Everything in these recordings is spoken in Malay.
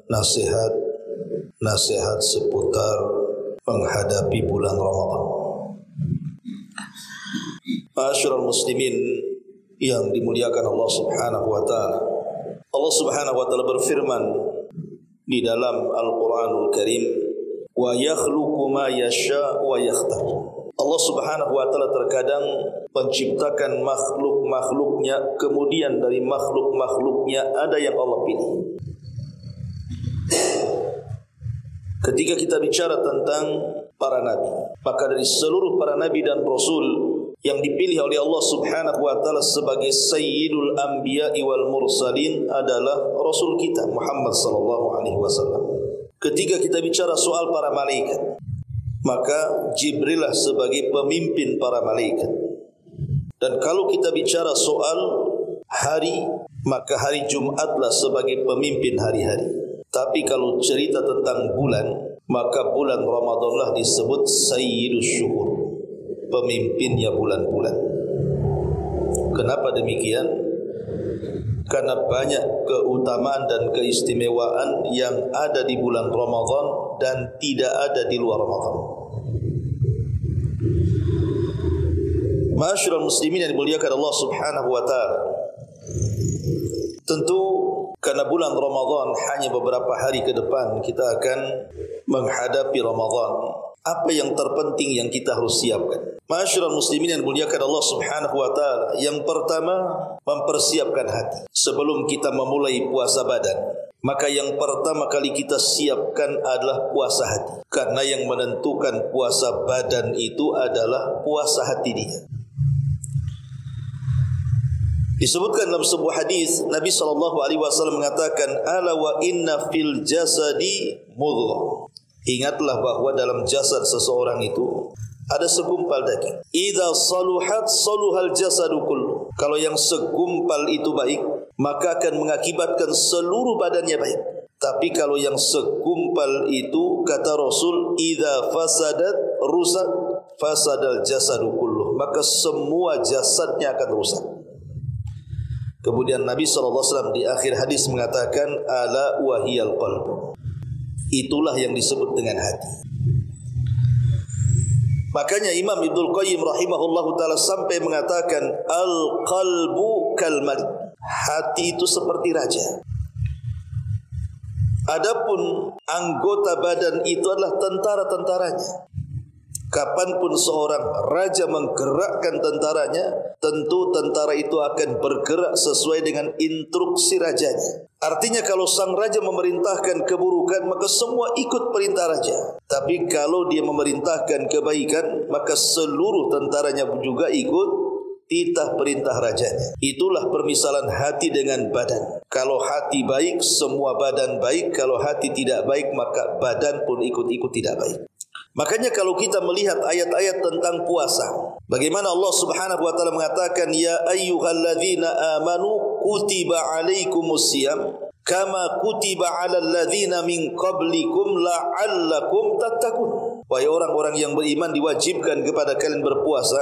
nasihat seputar menghadapi bulan Ramadan. Ma'asyiral muslimin yang dimuliakan Allah Subhanahu wa taala. Allah Subhanahu wa taala berfirman di dalam Al-Qur'anul Karim, "Wa yakhluqu ma yasha' wa yakhtar." Allah Subhanahu wa taala terkadang menciptakan makhluk-makhluknya, kemudian dari makhluk-makhluknya ada yang Allah pilih. Ketika kita bicara tentang para nabi, maka dari seluruh para nabi dan rasul yang dipilih oleh Allah Subhanahu wa taala sebagai sayyidul anbiya'i wal mursalin adalah rasul kita Muhammad sallallahu alaihi wasallam. Ketika kita bicara soal para malaikat, maka Jibril lah sebagai pemimpin para malaikat. Dan kalau kita bicara soal hari, maka hari Jumatlah sebagai pemimpin hari-hari. Tapi kalau cerita tentang bulan, maka bulan Ramadanlah disebut Sayyidus Syuhur, pemimpinnya bulan-bulan. Kenapa demikian? Karena banyak keutamaan dan keistimewaan yang ada di bulan Ramadan dan tidak ada di luar Ramadan. Ma'asyiral muslimin yang dimuliakan Allah Subhanahu wa taala. Tentu karena bulan Ramadan hanya beberapa hari ke depan kita akan menghadapi Ramadan. Apa yang terpenting yang kita harus siapkan? Ma'asyiral muslimin yang dimuliakan Allah Subhanahu wa taala. Yang pertama, mempersiapkan hati. Sebelum kita memulai puasa badan, maka yang pertama kali kita siapkan adalah puasa hati. Karena yang menentukan puasa badan itu adalah puasa hati dia. Disebutkan dalam sebuah hadis, Nabi SAW mengatakan, "Ala wa inna fil jasadi mudghah." Ingatlah bahwa dalam jasad seseorang itu ada segumpal daging. Idza saluhat saluhal jasadu kullu. Kalau yang segumpal itu baik, maka akan mengakibatkan seluruh badannya baik. Tapi kalau yang segumpal itu, kata Rasul, idza fasadat rusak fasadal jasadu kullu. Maka semua jasadnya akan rusak. Kemudian Nabi SAW di akhir hadis mengatakan, ala wahiyal qalb. Itulah yang disebut dengan hati. Makanya Imam Ibnul Qayyim rahimahullahu ta'ala sampai mengatakan, al-qalbu kal-malik. Hati itu seperti raja. Adapun anggota badan itu adalah tentara-tentaranya. Kapanpun seorang raja menggerakkan tentaranya, tentu tentara itu akan bergerak sesuai dengan instruksi rajanya. Artinya kalau sang raja memerintahkan keburukan, maka semua ikut perintah raja. Tapi kalau dia memerintahkan kebaikan, maka seluruh tentaranya juga ikut titah perintah rajanya. Itulah permisalan hati dengan badan. Kalau hati baik, semua badan baik. Kalau hati tidak baik, maka badan pun ikut-ikut tidak baik. Makanya kalau kita melihat ayat-ayat tentang puasa, bagaimana Allah Subhanahu wa taala mengatakan, ya ayyuhalladzina amanu kutiba alaikumusiyam kama kutiba alal ladzina min qablikum la'allakum tattaqun. Wahai orang-orang yang beriman, diwajibkan kepada kalian berpuasa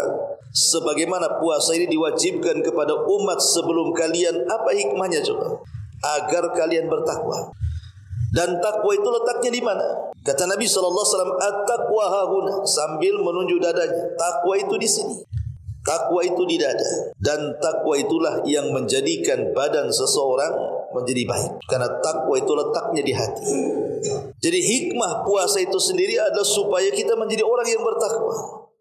sebagaimana puasa ini diwajibkan kepada umat sebelum kalian. Apa hikmahnya coba? Agar kalian bertakwa. Dan takwa itu letaknya di mana? Kata Nabi SAW, at-taqwa hahuna, sambil menunjuk dadanya. Takwa itu di sini. Takwa itu di dada. Dan takwa itulah yang menjadikan badan seseorang menjadi baik. Karena takwa itu letaknya di hati. Jadi hikmah puasa itu sendiri adalah supaya kita menjadi orang yang bertakwa,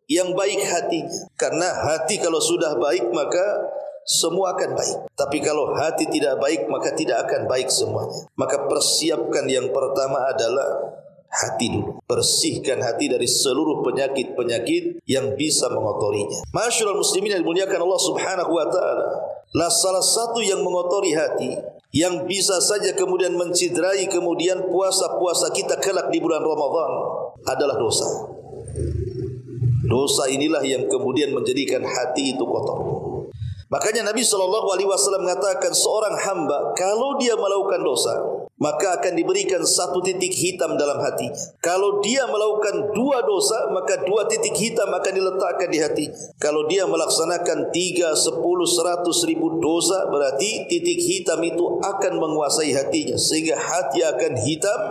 yang baik hatinya. Karena hati kalau sudah baik, maka semua akan baik. Tapi kalau hati tidak baik, maka tidak akan baik semuanya. Maka persiapkan yang pertama adalah hati dulu. Bersihkan hati dari seluruh penyakit-penyakit yang bisa mengotorinya. Ma'asyiral muslimin yang dimuliakan Allah Subhanahu wa taala, lah salah satu yang mengotori hati, yang bisa saja kemudian menciderai kemudian puasa-puasa kita kelak di bulan Ramadan, adalah dosa. Dosa inilah yang kemudian menjadikan hati itu kotor. Makanya Nabi SAW mengatakan, seorang hamba kalau dia melakukan dosa, maka akan diberikan 1 titik hitam dalam hatinya. Kalau dia melakukan 2 dosa, maka 2 titik hitam akan diletakkan di hatinya. Kalau dia melaksanakan 3, 10, 100 ribu dosa, berarti titik hitam itu akan menguasai hatinya, sehingga hati akan hitam.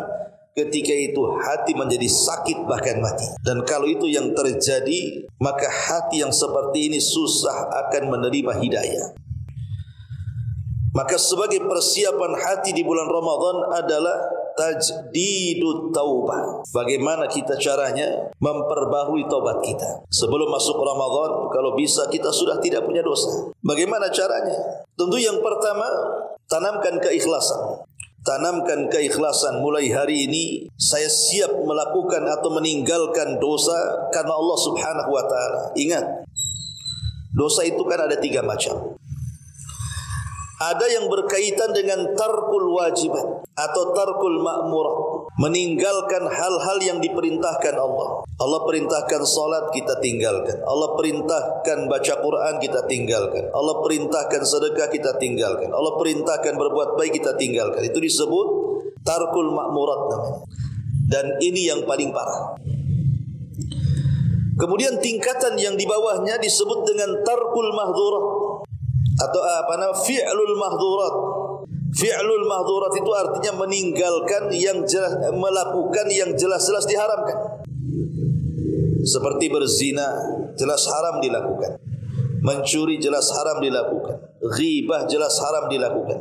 Ketika itu hati menjadi sakit bahkan mati. Dan kalau itu yang terjadi, maka hati yang seperti ini susah akan menerima hidayah. Maka sebagai persiapan hati di bulan Ramadan adalah tajdidut taubah. Bagaimana kita caranya memperbaharui taubat kita? Sebelum masuk Ramadan, kalau bisa kita sudah tidak punya dosa. Bagaimana caranya? Tentu yang pertama, tanamkan keikhlasan. Tanamkan keikhlasan. Mulai hari ini saya siap melakukan atau meninggalkan dosa karena Allah Subhanahu wa taala. Ingat, dosa itu kan ada 3 macam. Ada yang berkaitan dengan tarkul wajibat atau tarkul ma'murat, meninggalkan hal-hal yang diperintahkan Allah. Allah perintahkan salat, kita tinggalkan. Allah perintahkan baca Quran, kita tinggalkan. Allah perintahkan sedekah, kita tinggalkan. Allah perintahkan berbuat baik, kita tinggalkan. Itu disebut tarkul ma'murat namanya. Dan ini yang paling parah. Kemudian tingkatan yang di bawahnya disebut dengan tarkul mahdhurat atau fi'lul mahdhurat. Fi'lul mahdhurat itu artinya meninggalkan yang jelas, melakukan yang jelas-jelas diharamkan. Seperti berzina, jelas haram dilakukan. Mencuri jelas haram dilakukan. Ghibah jelas haram dilakukan.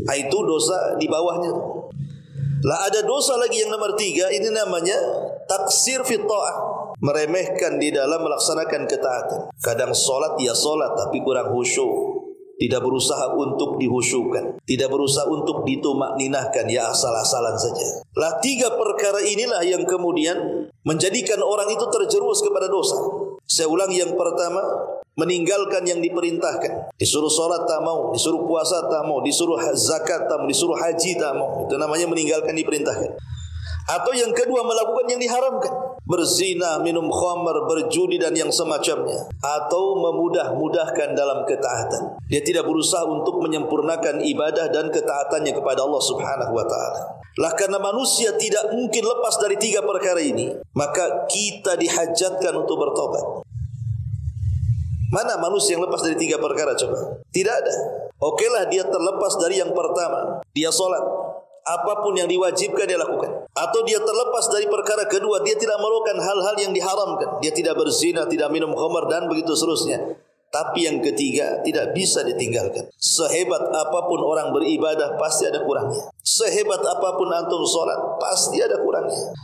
Itu dosa di bawahnya. Lah ada dosa lagi yang nomor 3, ini namanya taksir fi ta'ah. Meremehkan di dalam melaksanakan ketaatan. Kadang solat ya solat tapi kurang khusyuk. Tidak berusaha untuk dihusyukan, tidak berusaha untuk ditumakninahkan, ya asal-asalan saja. Lah 3 perkara inilah yang kemudian menjadikan orang itu terjerumus kepada dosa. Saya ulang, yang pertama, meninggalkan yang diperintahkan. Disuruh sholat tak mau, disuruh puasa tak mau, disuruh zakat tak mau, disuruh haji tak mau. Itu namanya meninggalkan diperintahkan. Atau yang kedua, melakukan yang diharamkan. Berzina, minum khamar, berjudi dan yang semacamnya. Atau memudah-mudahkan dalam ketaatan. Dia tidak berusaha untuk menyempurnakan ibadah dan ketaatannya kepada Allah Subhanahu wa ta'ala. Lah karena manusia tidak mungkin lepas dari 3 perkara ini, maka kita dihajatkan untuk bertobat. Mana manusia yang lepas dari 3 perkara coba? Tidak ada. Okelah dia terlepas dari yang pertama, dia sholat. Apapun yang diwajibkan dia lakukan. Atau dia terlepas dari perkara kedua, dia tidak melakukan hal-hal yang diharamkan. Dia tidak berzina, tidak minum khamar dan begitu seterusnya. Tapi yang ketiga tidak bisa ditinggalkan. Sehebat apapun orang beribadah, pasti ada kurangnya. Sehebat apapun antum sholat, pasti ada kurangnya.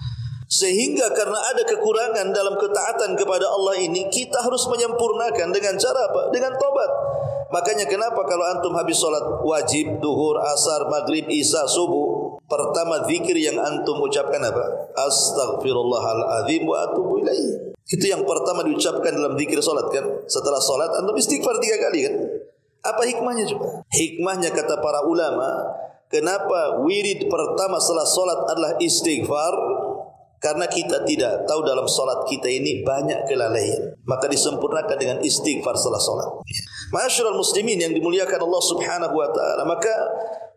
Sehingga karena ada kekurangan dalam ketaatan kepada Allah ini, kita harus menyempurnakan dengan cara apa? Dengan tobat. Makanya kenapa kalau antum habis sholat wajib, duhur, asar, maghrib, isya, subuh, pertama zikir yang antum ucapkan apa? Astaghfirullahaladzim wa atubu ilaih. Itu yang pertama diucapkan dalam zikir sholat kan. Setelah sholat antum istighfar 3 kali kan. Apa hikmahnya coba? Hikmahnya kata para ulama, kenapa wirid pertama setelah sholat adalah istighfar? Karena kita tidak tahu dalam solat kita ini banyak kelalaian. Maka disempurnakan dengan istighfar setelah solat. Ma'asyiral muslimin yang dimuliakan Allah Subhanahu wa ta'ala. Maka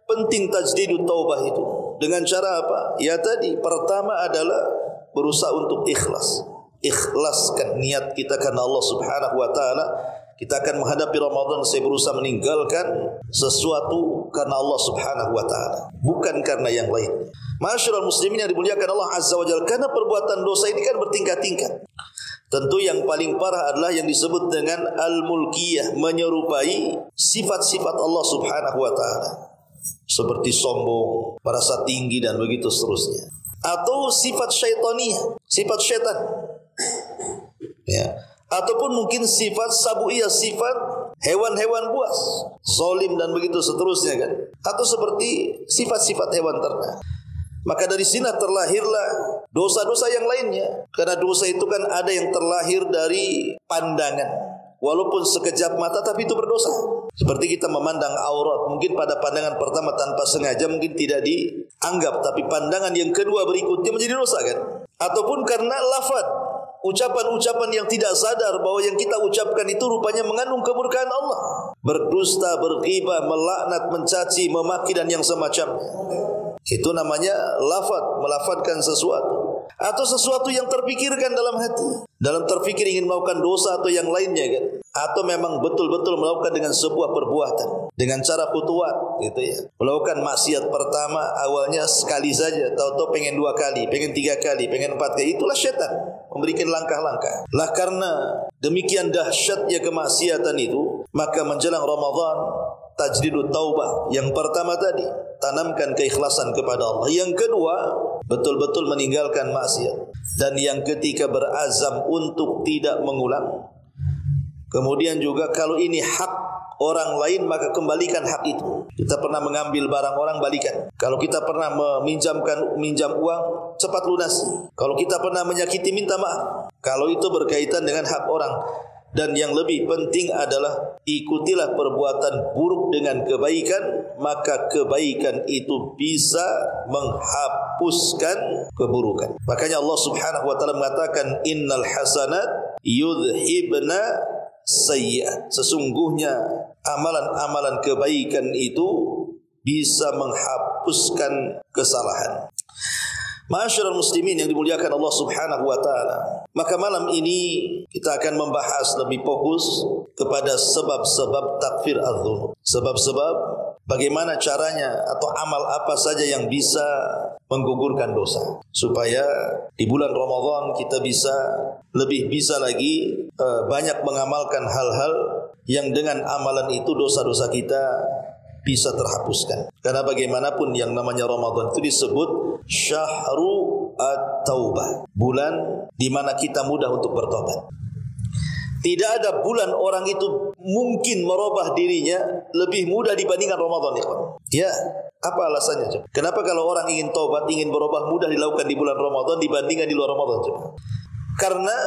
penting tajdidut taubah itu. Dengan cara apa? Ya tadi, pertama adalah berusaha untuk ikhlas. Ikhlaskan niat kita karena Allah Subhanahu wa ta'ala. Kita akan menghadapi Ramadan, saya berusaha meninggalkan sesuatu karena Allah Subhanahu wa ta'ala, bukan karena yang lain. Ma'asyiral muslimin yang dimuliakan Allah Azza wa Jalla, karena perbuatan dosa ini kan bertingkat-tingkat. Tentu yang paling parah adalah yang disebut dengan al-mulkiyah, menyerupai sifat-sifat Allah Subhanahu wa ta'ala, seperti sombong, merasa tinggi dan begitu seterusnya. Atau sifat syaitaniyah, sifat syaitan. Ya. Ataupun mungkin sifat sabuiyah, sifat hewan-hewan buas, zalim dan begitu seterusnya kan. Atau seperti sifat-sifat hewan ternak. Maka dari sini terlahirlah dosa-dosa yang lainnya. Karena dosa itu kan ada yang terlahir dari pandangan. Walaupun sekejap mata tapi itu berdosa. Seperti kita memandang aurat, mungkin pada pandangan pertama tanpa sengaja mungkin tidak dianggap, tapi pandangan yang kedua berikutnya menjadi dosa kan. Ataupun karena lafaz, ucapan-ucapan yang tidak sadar bahwa yang kita ucapkan itu rupanya mengandung kemurkaan Allah. Berdusta, berghibah, melaknat, mencaci, memaki dan yang semacamnya. Itu namanya lafaz, melafazkan sesuatu. Atau sesuatu yang terpikirkan dalam hati. Dalam terpikir ingin melakukan dosa atau yang lainnya kan. Atau memang betul-betul melakukan dengan sebuah perbuatan. Dengan cara khutuwat gitu ya. Melakukan maksiat pertama awalnya sekali saja. Tahu-tahu pengen 2 kali, pengen 3 kali, pengen 4 kali. Itulah syaitan memberikan langkah-langkah. Lah karena demikian dahsyatnya kemaksiatan itu, maka menjelang Ramadan tajdidut taubah. Yang pertama tadi, tanamkan keikhlasan kepada Allah. Yang kedua, betul-betul meninggalkan maksiat. Dan yang ketiga, berazam untuk tidak mengulang. Kemudian juga kalau ini hak orang lain, maka kembalikan hak itu. Kita pernah mengambil barang orang, balikan. Kalau kita pernah minjam uang, cepat lunasi. Kalau kita pernah menyakiti, minta maaf. Kalau itu berkaitan dengan hak orang. Dan yang lebih penting adalah ikutilah perbuatan buruk dengan kebaikan, maka kebaikan itu bisa menghapuskan keburukan. Makanya Allah Subhanahu wa taala mengatakan innal hasanat yudhibna sayyi'at. Sesungguhnya amalan-amalan kebaikan itu bisa menghapuskan kesalahan. Ma'asyiral muslimin yang dimuliakan Allah Subhanahu wa taala. Maka malam ini kita akan membahas lebih fokus kepada sebab-sebab takfir adz-dzunub. Sebab-sebab bagaimana caranya atau amal apa saja yang bisa menggugurkan dosa. Supaya di bulan Ramadan kita lebih bisa lagi banyak mengamalkan hal-hal yang dengan amalan itu dosa-dosa kita bisa terhapuskan. Karena bagaimanapun yang namanya Ramadan itu disebut Syahru At-Taubah, bulan di mana kita mudah untuk bertobat. Tidak ada bulan orang itu mungkin merubah dirinya lebih mudah dibandingkan Ramadan, ikhwan. Ya, apa alasannya coba? Kenapa kalau orang ingin tobat, ingin berubah mudah dilakukan di bulan Ramadan dibandingkan di luar Ramadan coba? Karena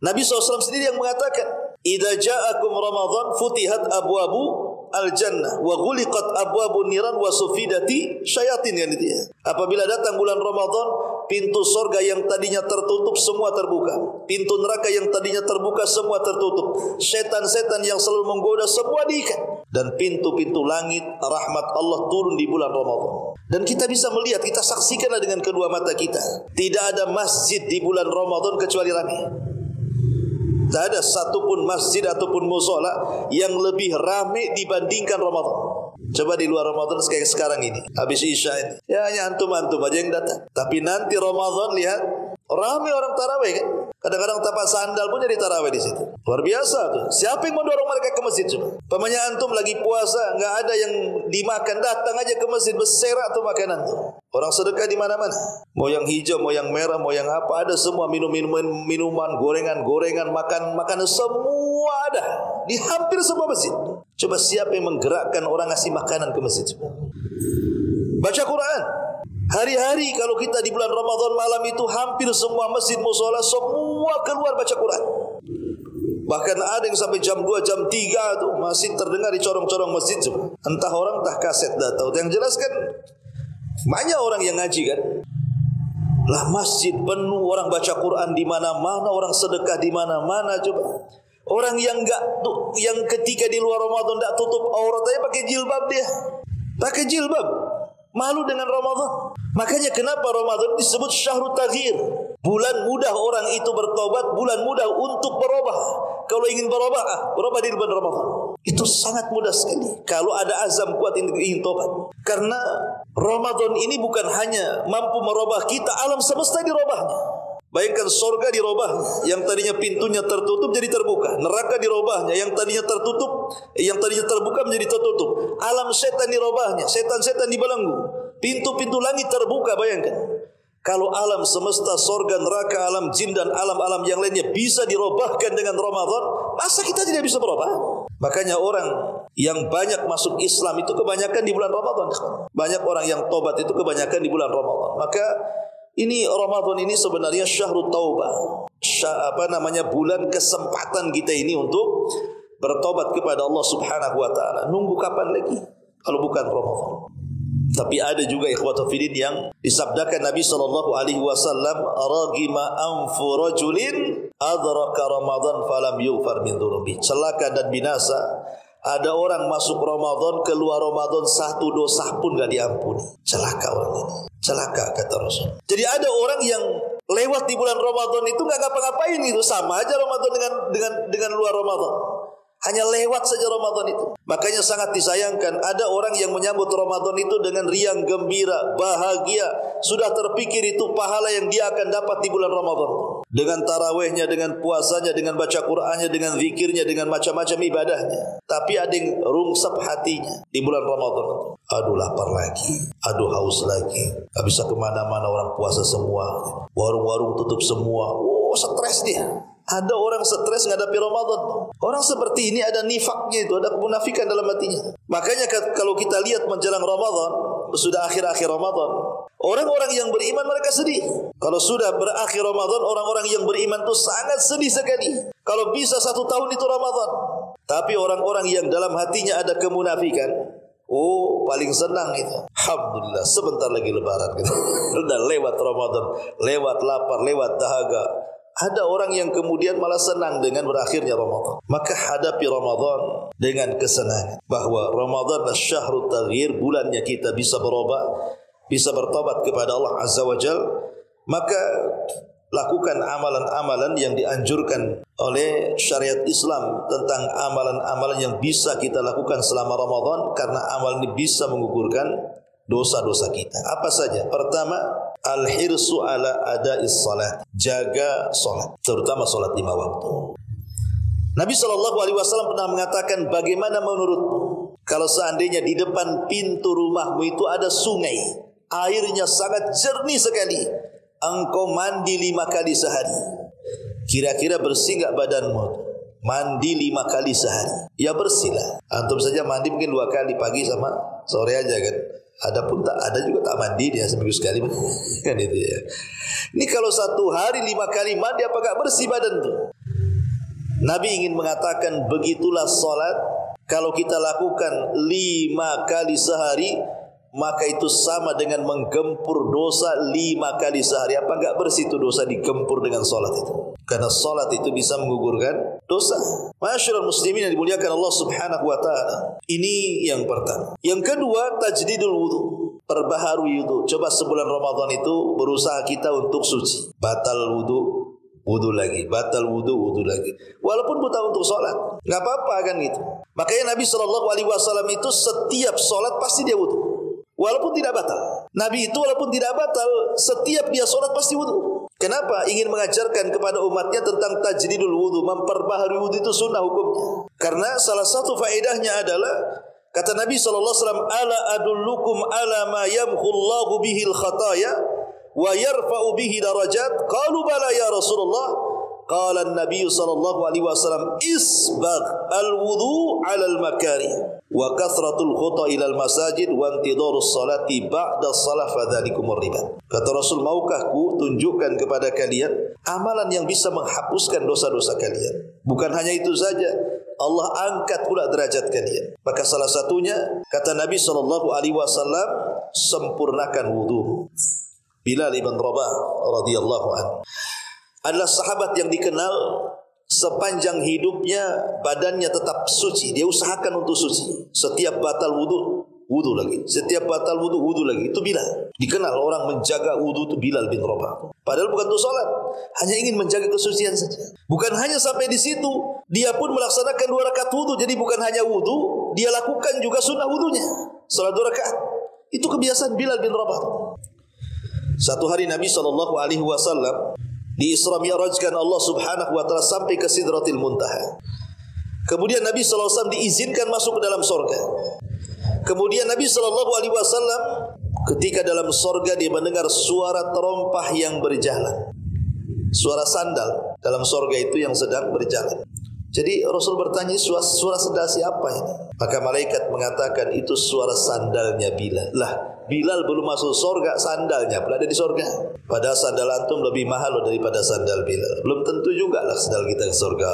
Nabi SAW sendiri yang mengatakan, "Idza ja'akum Ramadan futihat abwabu al-jannah wa ghuliqat abwabun niran wa sufidati syayatin," kan itu ya. Apabila datang bulan Ramadan, pintu surga yang tadinya tertutup semua terbuka. Pintu neraka yang tadinya terbuka semua tertutup. Setan-setan yang selalu menggoda semua diikat. Dan pintu-pintu langit rahmat Allah turun di bulan Ramadan. Dan kita bisa melihat, kita saksikanlah dengan kedua mata kita. Tidak ada masjid di bulan Ramadan kecuali ramai. Tak ada satupun masjid ataupun musola yang lebih ramai dibandingkan Ramadan. Coba di luar Ramadan kayak sekarang ini, habis Isya ini, ya hanya antum-antum aja yang datang. Tapi nanti Ramadan lihat, ramai orang tarawih kan. Kadang-kadang tapak sandal pun jadi tarawih di situ. Luar biasa tuh. Siapa yang mendorong mereka ke masjid coba? Pemanya antum lagi puasa, nggak ada yang dimakan, datang aja ke masjid berserak tuh makanan tuh. Orang sedekah di mana-mana. Mau yang hijau, mau yang merah, mau yang apa, ada semua minuman, gorengan, makanan semua ada di hampir semua masjid. Coba siapa yang menggerakkan orang ngasih makanan ke masjid? Baca Quran. Hari-hari kalau kita di bulan Ramadan malam itu hampir semua masjid musola semua keluar baca Quran. Bahkan ada yang sampai jam 2, jam 3 tuh masih terdengar di corong-corong masjid. Entah orang, entah kaset datang. Yang jelas kan banyak orang yang ngaji kan. Lah masjid penuh, orang baca Quran di mana-mana, orang sedekah di mana-mana coba. Orang yang yang ketika di luar Ramadan enggak tutup auratnya pakai jilbab dia. Pakai jilbab. Malu dengan Ramadan. Makanya kenapa Ramadan disebut syahrut taghyir? Bulan mudah orang itu bertobat, bulan mudah untuk berubah. Kalau ingin berubah di bulan Ramadan. Itu sangat mudah sekali. Kalau ada azam kuat ingin tobat. Karena Ramadan ini bukan hanya mampu merubah kita, alam semesta dirubahnya. Bayangkan surga dirubahnya, yang tadinya pintunya tertutup jadi terbuka. Neraka dirubahnya, yang tadinya terbuka menjadi tertutup. Alam setan dirubahnya, setan-setan dibelenggu. Pintu-pintu langit terbuka, bayangkan. Kalau alam semesta, surga, neraka, alam jin dan alam-alam yang lainnya bisa dirubahkan dengan Ramadan, masa kita tidak bisa berubah? Makanya orang yang banyak masuk Islam itu kebanyakan di bulan Ramadan. Banyak orang yang tobat itu kebanyakan di bulan Ramadan. Maka ini Ramadan ini sebenarnya syahrut taubah. Bulan kesempatan kita ini untuk bertobat kepada Allah Subhanahu wa taala. Nunggu kapan lagi kalau bukan Ramadan? Tapi ada juga ikhwatu fillah yang disabdakan Nabi SAW, ragima anfu rajulin adraka Ramadan falam yughfar min dhunubi. Celaka dan binasa ada orang masuk Ramadan, keluar Ramadan satu dosa pun enggak diampuni. Celaka orang ini. Celaka kata Rasul. Jadi ada orang yang lewat di bulan Ramadan itu enggak ngapa-ngapain, itu sama aja Ramadan dengan luar Ramadan. Hanya lewat saja Ramadan itu. Makanya sangat disayangkan ada orang yang menyambut Ramadan itu dengan riang gembira, bahagia, sudah terpikir itu pahala yang dia akan dapat di bulan Ramadan. Dengan tarawihnya, dengan puasanya, dengan baca Qur'annya, dengan zikirnya, dengan macam-macam ibadahnya. Tapi ada yang rungsap hatinya di bulan Ramadan itu. Aduh lapar lagi, aduh haus lagi, gak bisa kemana-mana, orang puasa semua, warung-warung tutup semua. Oh, stres dia. Ada orang stres menghadapi Ramadan. Orang seperti ini ada nifaknya itu, ada kemunafikan dalam hatinya. Makanya kalau kita lihat menjelang Ramadan, sudah akhir-akhir Ramadan, orang-orang yang beriman mereka sedih. Kalau sudah berakhir Ramadan, orang-orang yang beriman itu sangat sedih sekali. Kalau bisa 1 tahun itu Ramadan. Tapi orang-orang yang dalam hatinya ada kemunafikan, oh paling senang itu. Alhamdulillah sebentar lagi lebaran gitu. Udah lewat Ramadan, lewat lapar, lewat dahaga. Ada orang yang kemudian malah senang dengan berakhirnya Ramadan. Maka hadapi Ramadan dengan kesenangan. Bahwa Ramadan adalah syahrul taghyir, bulannya kita bisa berubah, bisa bertobat kepada Allah Azza wa Jal. Maka lakukan amalan-amalan yang dianjurkan oleh syariat Islam tentang amalan-amalan yang bisa kita lakukan selama Ramadan, karena amal ini bisa menggugurkan dosa-dosa kita. Apa saja? Pertama, al-hirsu ala ada'is salat. Jaga salat, terutama salat 5 waktu. Nabi SAW pernah mengatakan, bagaimana menurutmu kalau seandainya di depan pintu rumahmu itu ada sungai, airnya sangat jernih sekali, engkau mandi 5 kali sehari, kira-kira bersih enggak badanmu? Mandi 5 kali sehari. Ya bersihlah. Antum saja mandi mungkin 2 kali, pagi sama sore aja kan. Ada juga tak mandi dia seminggu sekali kan itu ya. Ini kalau 1 hari 5 kali mandi, apa enggak bersih badan tuh? Nabi ingin mengatakan begitulah salat, kalau kita lakukan 5 kali sehari, maka itu sama dengan menggempur dosa 5 kali sehari. Apa enggak bersih itu dosa digempur dengan salat itu? Karena salat itu bisa menggugurkan dosa. Ma'asyiral muslimin yang dimuliakan Allah Subhanahu wa taala. Ini yang pertama. Yang kedua, tajdidul wudu. Perbaharui wudu. Coba sebulan Ramadan itu berusaha kita untuk suci. Batal wudu, wudu lagi. Batal wudu, wudu lagi. Walaupun buta untuk salat, enggak apa-apa kan gitu. Makanya Nabi SAW itu setiap salat pasti dia wudu. Walaupun tidak batal. Nabi itu walaupun tidak batal, setiap dia salat pasti wudu. Kenapa? Ingin mengajarkan kepada umatnya tentang tajdidul wudu, memperbaharui wudu itu sunnah hukumnya. Karena salah satu faedahnya adalah, kata Nabi SAW, ala adullukum ala ma yamhullahu bihil khataya wa yarfa'u bihi darajat. Qalu bala ya Rasulullah. Qala an-nabiy sallallahu alaihi wasallam, isbagh al-wudu 'ala al-makari wa kathratul khuta ila al-masajid wa intidharus salati ba'da shalah fadzalikum ar-riba. Kata Rasul, maukah ku tunjukkan kepada kalian amalan yang bisa menghapuskan dosa-dosa kalian? Bukan hanya itu saja, Allah angkat pula derajat kalian. Maka salah satunya, kata Nabi sallallahu alaihi wasallam, sempurnakan wudu. Bilal ibn Rabah radhiyallahu anhu adalah sahabat yang dikenal sepanjang hidupnya badannya tetap suci. Dia usahakan untuk suci. Setiap batal wudu, wudu lagi. Setiap batal wudu, wudu lagi. Itu Bilal. Dikenal orang menjaga wudu itu Bilal bin Rabah. Padahal bukan untuk salat, hanya ingin menjaga kesucian saja. Bukan hanya sampai di situ, dia pun melaksanakan 2 rakaat wudu. Jadi bukan hanya wudu, dia lakukan juga sunnah wudunya. Salat 2 rakaat. Itu kebiasaan Bilal bin Rabah. Satu hari Nabi SAW di Isra Mi'rajkan Allah Subhanahu wa taala sampai ke Sidratil Muntaha. Kemudian Nabi SAW diizinkan masuk ke dalam sorga. Kemudian Nabi SAW ketika dalam sorga dia mendengar suara terompah yang berjalan. Suara sandal dalam sorga itu yang sedang berjalan. Jadi Rasul bertanya, suara sandal siapa ini? Maka malaikat mengatakan itu suara sandalnya Bilal. Lah, Bilal belum masuk sorga, sandalnya pula ada di sorga. Padahal sandal antum lebih mahal daripada sandal Bilal. Belum tentu juga lah sandal kita ke sorga.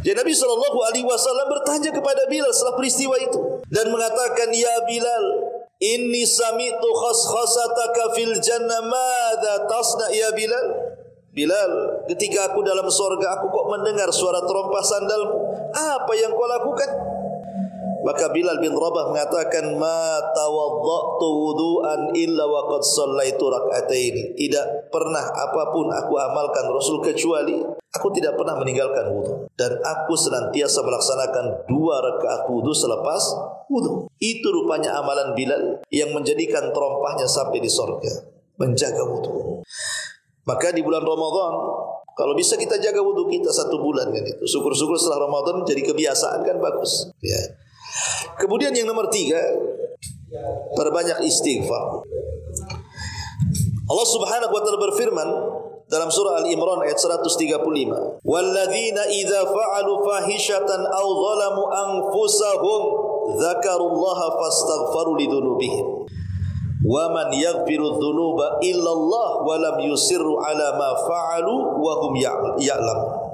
Jadi Nabi SAW bertanya kepada Bilal setelah peristiwa itu dan mengatakan, ya Bilal, Inni sami'tu khaskhasataka fil jannah, madza tasna ya Bilal? Bilal, ketika aku dalam surga, aku kok mendengar suara terompah sandalmu. Apa yang kau lakukan? Maka Bilal bin Rabah mengatakan, ma tawadda'tu wudu'an illa wa qad shallaitu rak'ataini. Tidak pernah apapun aku amalkan Rasul kecuali aku tidak pernah meninggalkan wudu, dan aku senantiasa melaksanakan 2 rakaat wudu selepas wudu. Itu rupanya amalan Bilal yang menjadikan terompahnya sampai di surga, menjaga wudu. Maka di bulan Ramadan, kalau bisa kita jaga wudu kita 1 bulan kan itu. Syukur-syukur setelah Ramadan jadi kebiasaan kan bagus. Ya. Kemudian yang nomor 3, perbanyak istighfar. Allah Subhanahu wa taala berfirman dalam surah Al-Imran ayat 135, "Walladzina idza fa'alu fahishatan aw zalamu anfusahum dzakarullaha fastaghfaru lidzunubihim. Wa man yaghfiru dzunuba illallah wa lam yusirru ala ma fa'alu wa hum ya'lamun."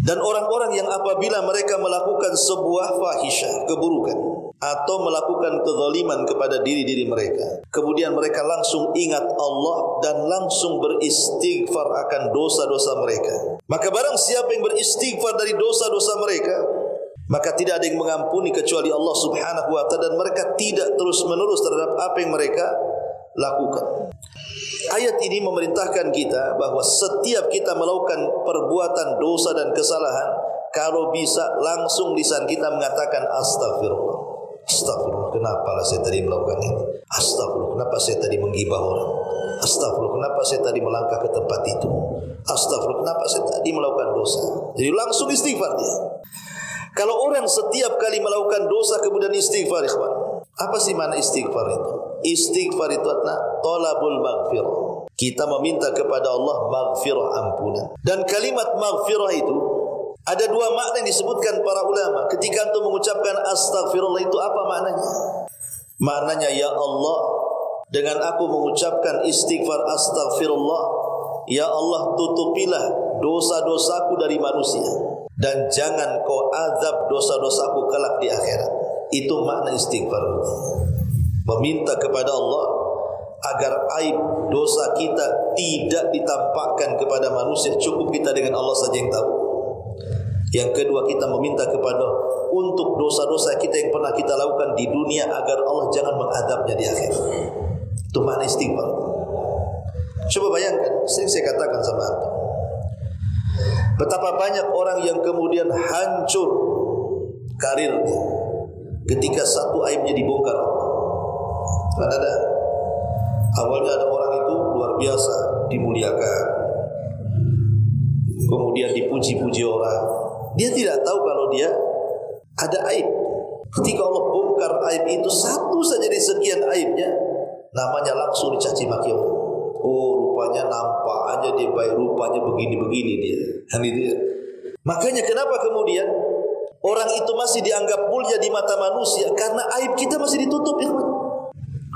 Dan orang-orang yang apabila mereka melakukan sebuah fahisyah, keburukan, atau melakukan kezaliman kepada diri-diri mereka, kemudian mereka langsung ingat Allah dan langsung beristighfar akan dosa-dosa mereka, maka barang siapa yang beristighfar dari dosa-dosa mereka, maka tidak ada yang mengampuni kecuali Allah Subhanahu wa ta'ala, dan mereka tidak terus-menerus terhadap apa yang mereka lakukan. Ayat ini memerintahkan kita bahwa setiap kita melakukan perbuatan dosa dan kesalahan, kalau bisa langsung lisan kita mengatakan astagfirullah. Astagfirullah, kenapa saya tadi melakukan ini? Astagfirullah, kenapa saya tadi menggibah orang? Astagfirullah, kenapa saya tadi melangkah ke tempat itu? Astagfirullah, kenapa saya tadi melakukan dosa? Jadi langsung istighfar dia. Kalau orang setiap kali melakukan dosa kemudian istighfar, ikhwan, apa sih makna istighfar itu? Istighfar itu adalah talabul maghfirah. Kita meminta kepada Allah maghfirah, ampunan. Dan kalimat maghfirah itu ada 2 makna yang disebutkan para ulama. Ketika antum mengucapkan astaghfirullah, itu apa maknanya? Maknanya, ya Allah, dengan aku mengucapkan istighfar astaghfirullah, ya Allah, tutupilah dosa-dosaku dari manusia, dan jangan kau azab dosa-dosaku kelak di akhirat. Itu makna istighfar. Meminta kepada Allah agar aib dosa kita tidak ditampakkan kepada manusia, cukup kita dengan Allah saja yang tahu. Yang kedua, kita meminta kepada untuk dosa-dosa kita yang pernah kita lakukan di dunia, agar Allah jangan mengadabnya di akhirat. Itu makna istighfar. Coba bayangkan, sering saya katakan sama antum, betapa banyak orang yang kemudian hancur karirnya ketika satu aibnya dibongkar Allah. Ada awalnya ada orang itu luar biasa, dimuliakan, kemudian dipuji-puji orang. Dia tidak tahu kalau dia ada aib. Ketika Allah bongkar aib itu, satu saja dari sekian aibnya, namanya langsung dicaci maki orang. Oh, rupanya nampak aja dia baik, rupanya begini-begini dia. Dan itu. Makanya kenapa kemudian orang itu masih dianggap mulia di mata manusia? Karena aib kita masih ditutup, ya.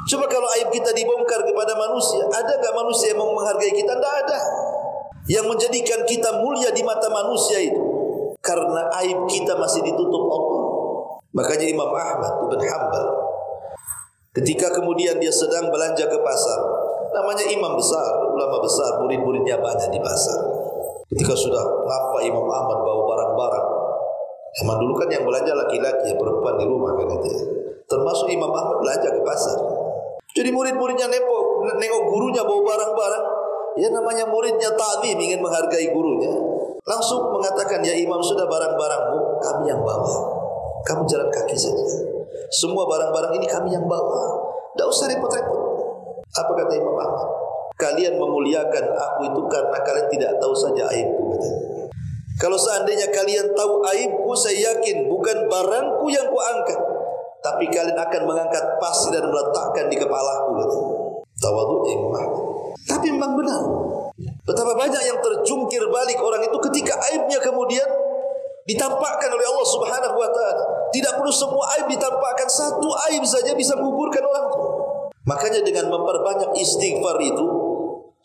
Coba kalau aib kita dibongkar kepada manusia, ada gak manusia yang mau menghargai kita? Tidak ada. Yang menjadikan kita mulia di mata manusia itu karena aib kita masih ditutup Allah. Makanya Imam Ahmad bin Hanbal, ketika kemudian dia sedang belanja ke pasar, namanya imam besar, ulama besar, murid-muridnya banyak di pasar. Ketika sudah nampak Imam Ahmad bawa barang-barang, zaman dulu kan yang belanja laki-laki, perempuan di rumah kan itu. Termasuk Imam Ahmad belanja ke pasar. Jadi murid-muridnya nengok gurunya bawa barang-barang. Ya namanya muridnya ta'zim, ingin menghargai gurunya. Langsung mengatakan, ya imam, sudah barang-barangmu kami yang bawa. Kamu jalan kaki saja. Semua barang-barang ini kami yang bawa. Tidak usah repot-repot. Apa kata Imam Ahmad? Kalian memuliakan aku itu karena kalian tidak tahu saja aibku, katanya. Kalau seandainya kalian tahu aibku, saya yakin bukan barangku yang kuangkat, tapi kalian akan mengangkat pasir dan meletakkan di kepalaku, katanya. Tawadhu'nya Imam Ahmad. Tapi memang benar. Betapa banyak yang terjungkir balik orang itu ketika aibnya kemudian ditampakkan oleh Allah Subhanahu wa ta'ala. Tidak perlu semua aib ditampakkan, satu aib saja bisa menggugurkan orang itu. Makanya dengan memperbanyak istighfar itu,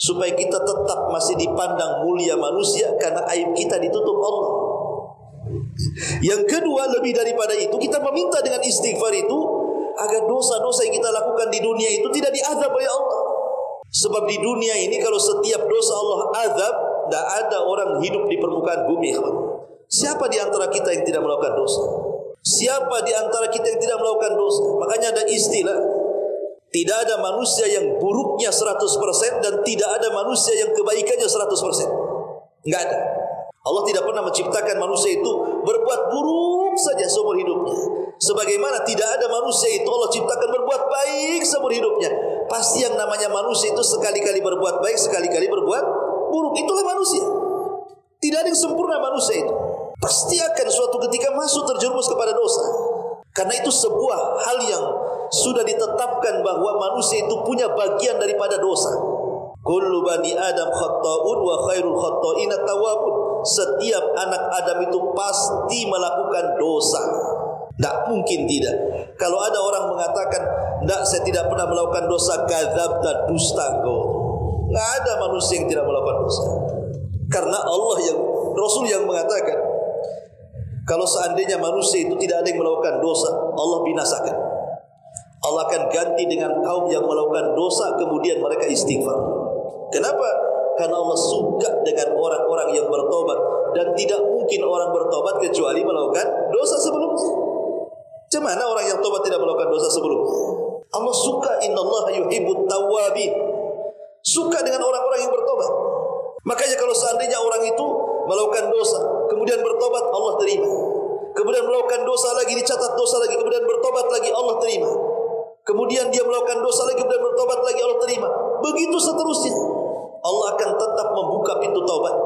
supaya kita tetap masih dipandang mulia manusia, karena aib kita ditutup Allah. Yang kedua, lebih daripada itu, kita meminta dengan istighfar itu agar dosa-dosa yang kita lakukan di dunia itu tidak diazab oleh Allah. Sebab di dunia ini kalau setiap dosa Allah azab, tidak ada orang hidup di permukaan bumi. Siapa di antara kita yang tidak melakukan dosa? Siapa di antara kita yang tidak melakukan dosa? Makanya ada istilah, tidak ada manusia yang buruknya 100% dan tidak ada manusia yang kebaikannya 100%. Enggak ada. Allah tidak pernah menciptakan manusia itu berbuat buruk saja seumur hidupnya. Sebagaimana tidak ada manusia itu Allah ciptakan berbuat baik seumur hidupnya. Pasti yang namanya manusia itu sekali-kali berbuat baik, sekali-kali berbuat buruk. Itulah manusia. Tidak ada yang sempurna manusia itu. Pasti akan suatu ketika masuk terjerumus kepada dosa. Karena itu sebuah hal yang sudah ditetapkan bahwa manusia itu punya bagian daripada dosa. Kullu bani Adam khatta'un wa khairul khatta'ina tawwabun. Setiap anak Adam itu pasti melakukan dosa. Tidak mungkin tidak. Kalau ada orang mengatakan, tidak, saya tidak pernah melakukan dosa, kadzab dan dusta engkau. Tidak ada manusia yang tidak melakukan dosa. Karena Allah yang Rasul yang mengatakan, kalau seandainya manusia itu tidak ada yang melakukan dosa, Allah binasakan. Allah akan ganti dengan kaum yang melakukan dosa, kemudian mereka istighfar. Kenapa? Karena Allah suka dengan orang-orang yang bertobat, dan tidak mungkin orang bertobat kecuali melakukan dosa sebelumnya. Macam mana orang yang tobat tidak melakukan dosa sebelumnya? Allah suka, innallaha yuhibbut tawwabin. Suka dengan orang-orang yang bertobat. Makanya kalau seandainya orang itu melakukan dosa, kemudian bertobat, Allah terima. Kemudian melakukan dosa lagi, dicatat dosa lagi, kemudian bertobat lagi, Allah terima. Kemudian dia melakukan dosa lagi, kemudian bertobat lagi, Allah terima. Begitu seterusnya. Allah akan tetap membuka pintu taubat.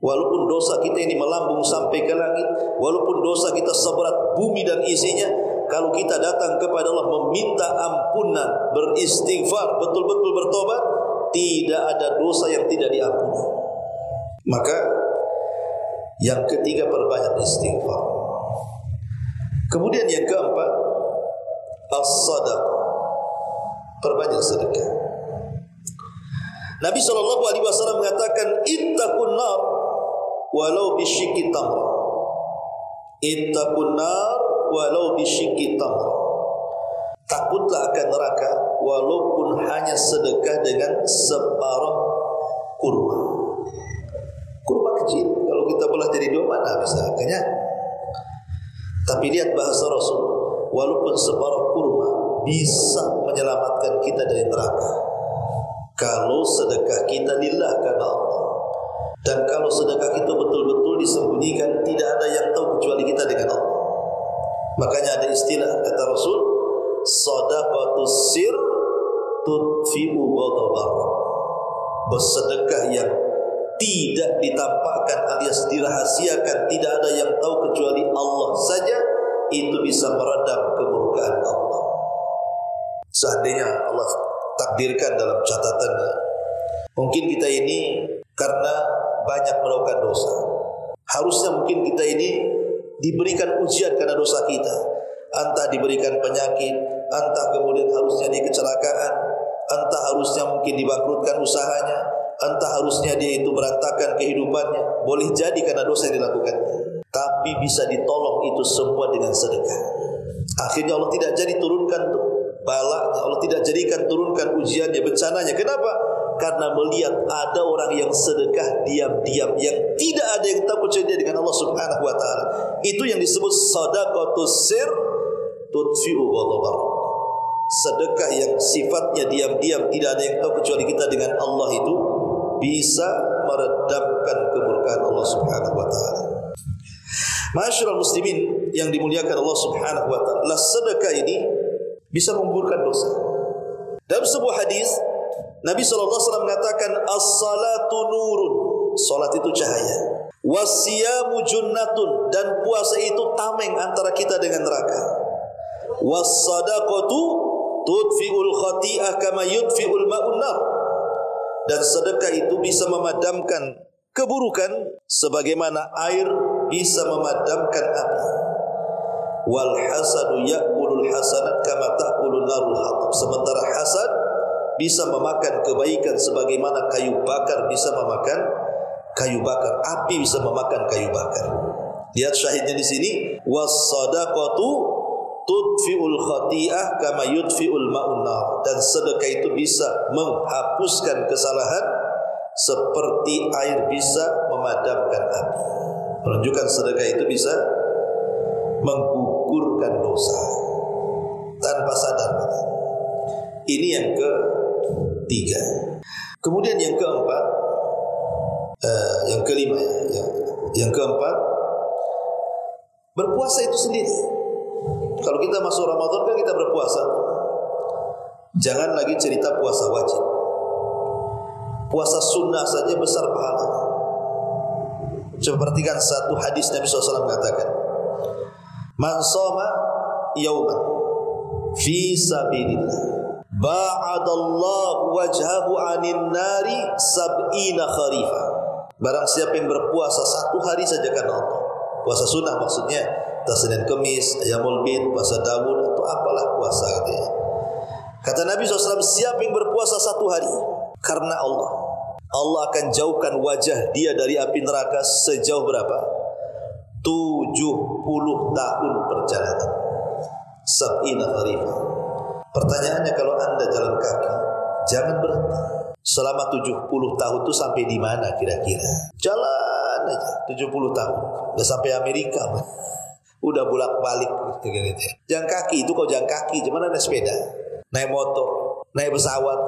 Walaupun dosa kita ini melambung sampai ke langit, walaupun dosa kita seberat bumi dan isinya, kalau kita datang kepada Allah meminta ampunan, beristighfar, betul-betul bertobat, tidak ada dosa yang tidak diampuni. Maka yang ketiga, perbanyak istighfar. Kemudian yang keempat, as-sadaqah, perbanyak sedekah. Nabi SAW mengatakan, ittaqun nar walau bisyikki tamrah. Ittaqun nar walau bisyikki tamrah. Takutlah akan neraka walaupun hanya sedekah dengan separuh kurma. Kurma kecil, kalau kita belah jadi dua mana bisa kenyang. Tapi lihat bahasa Rasul, walaupun separuh kurma bisa menyelamatkan kita dari neraka. Kalau sedekah kita lillah karena Allah, dan kalau sedekah kita betul-betul disembunyikan, tidak ada yang tahu kecuali kita dengan Allah. Makanya ada istilah kata Rasul, shadaqatus sir tudfi'u ghadabar. Bersedekah yang tidak ditampakkan alias dirahasiakan, tidak ada yang tahu kecuali Allah saja, itu bisa meredam kemurkaan Allah. Seandainya Allah takdirkan dalam catatannya, mungkin kita ini karena banyak melakukan dosa, harusnya mungkin kita ini diberikan ujian karena dosa kita. Entah diberikan penyakit, entah kemudian harusnya dia kecelakaan, entah harusnya mungkin dibangkrutkan usahanya, entah harusnya dia itu berantakan kehidupannya. Boleh jadi karena dosa yang dilakukannya, tapi bisa ditolong itu semua dengan sedekah. Akhirnya Allah tidak jadi turunkan balanya, Allah tidak jadikan turunkan ujiannya, bencananya. Kenapa? Karena melihat ada orang yang sedekah diam-diam, yang tidak ada yang tahu kecuali dia dengan Allah Subhanahu wa taala. Itu yang disebut shadaqatus sir tudfi'u ghadabar. Sedekah yang sifatnya diam-diam, tidak ada yang tahu kecuali kita dengan Allah, itu bisa meredamkan kemurkaan Allah Subhanahu wa taala. Ma'asyiral muslimin yang dimuliakan Allah Subhanahu wa taala, sedekah ini bisa menggugurkan dosa. Dalam sebuah hadis, Nabi SAW mengatakan, as-salatu nurun, salat itu cahaya, was-siyamu junnatun, dan puasa itu tameng antara kita dengan neraka, was-sadaqatu tudfi'ul khati'ah kama yudfi'ul ma'un nar, dan sedekah itu bisa memadamkan keburukan sebagaimana air bisa memadamkan api. Wal hasadu ya'kulul hasanat kama ta'kulun narul hatab. Sementara hasad bisa memakan kebaikan sebagaimana kayu bakar bisa memakan kayu bakar, api bisa memakan kayu bakar. Lihat syahidnya di sini, was-sadaqatu tudfi'ul khati'ah kama yudfi'ul ma'un nar. Dan sedekah itu bisa menghapuskan kesalahan seperti air bisa memadamkan api. Menunjukkan sedekah itu bisa menggugurkan dosa tanpa sadar. Ini yang ketiga. Kemudian yang keempat, yang kelima, yang keempat, berpuasa itu sendiri. Kalau kita masuk Ramadan kan kita berpuasa. Jangan lagi cerita puasa wajib. Puasa sunnah saja besar pahala. Coba perhatikan satu hadis Nabi SAW mengatakan, man shoma yauman fi sabilillah ba'adallahu wajhahu 'anil nari sab'ina kharifa. Barang siapa yang berpuasa satu hari saja karena Allah. Puasa sunnah maksudnya Senin Kemis, Ayamul Bid, puasa Daud atau apalah puasa gitu ya. Kata Nabi SAW, siapa yang berpuasa satu hari karena Allah, Allah akan jauhkan wajah dia dari api neraka sejauh berapa? 70 tahun perjalanan. Sab'ina kharifah. Pertanyaannya, kalau Anda jalan kaki, jangan berhenti. Selama 70 tahun itu sampai di mana kira-kira? Jalan aja 70 tahun. Udah sampai Amerika. Udah bolak-balik gitu. Jalan kaki itu, kalau jalan kaki gimana naik sepeda, naik motor, naik pesawat,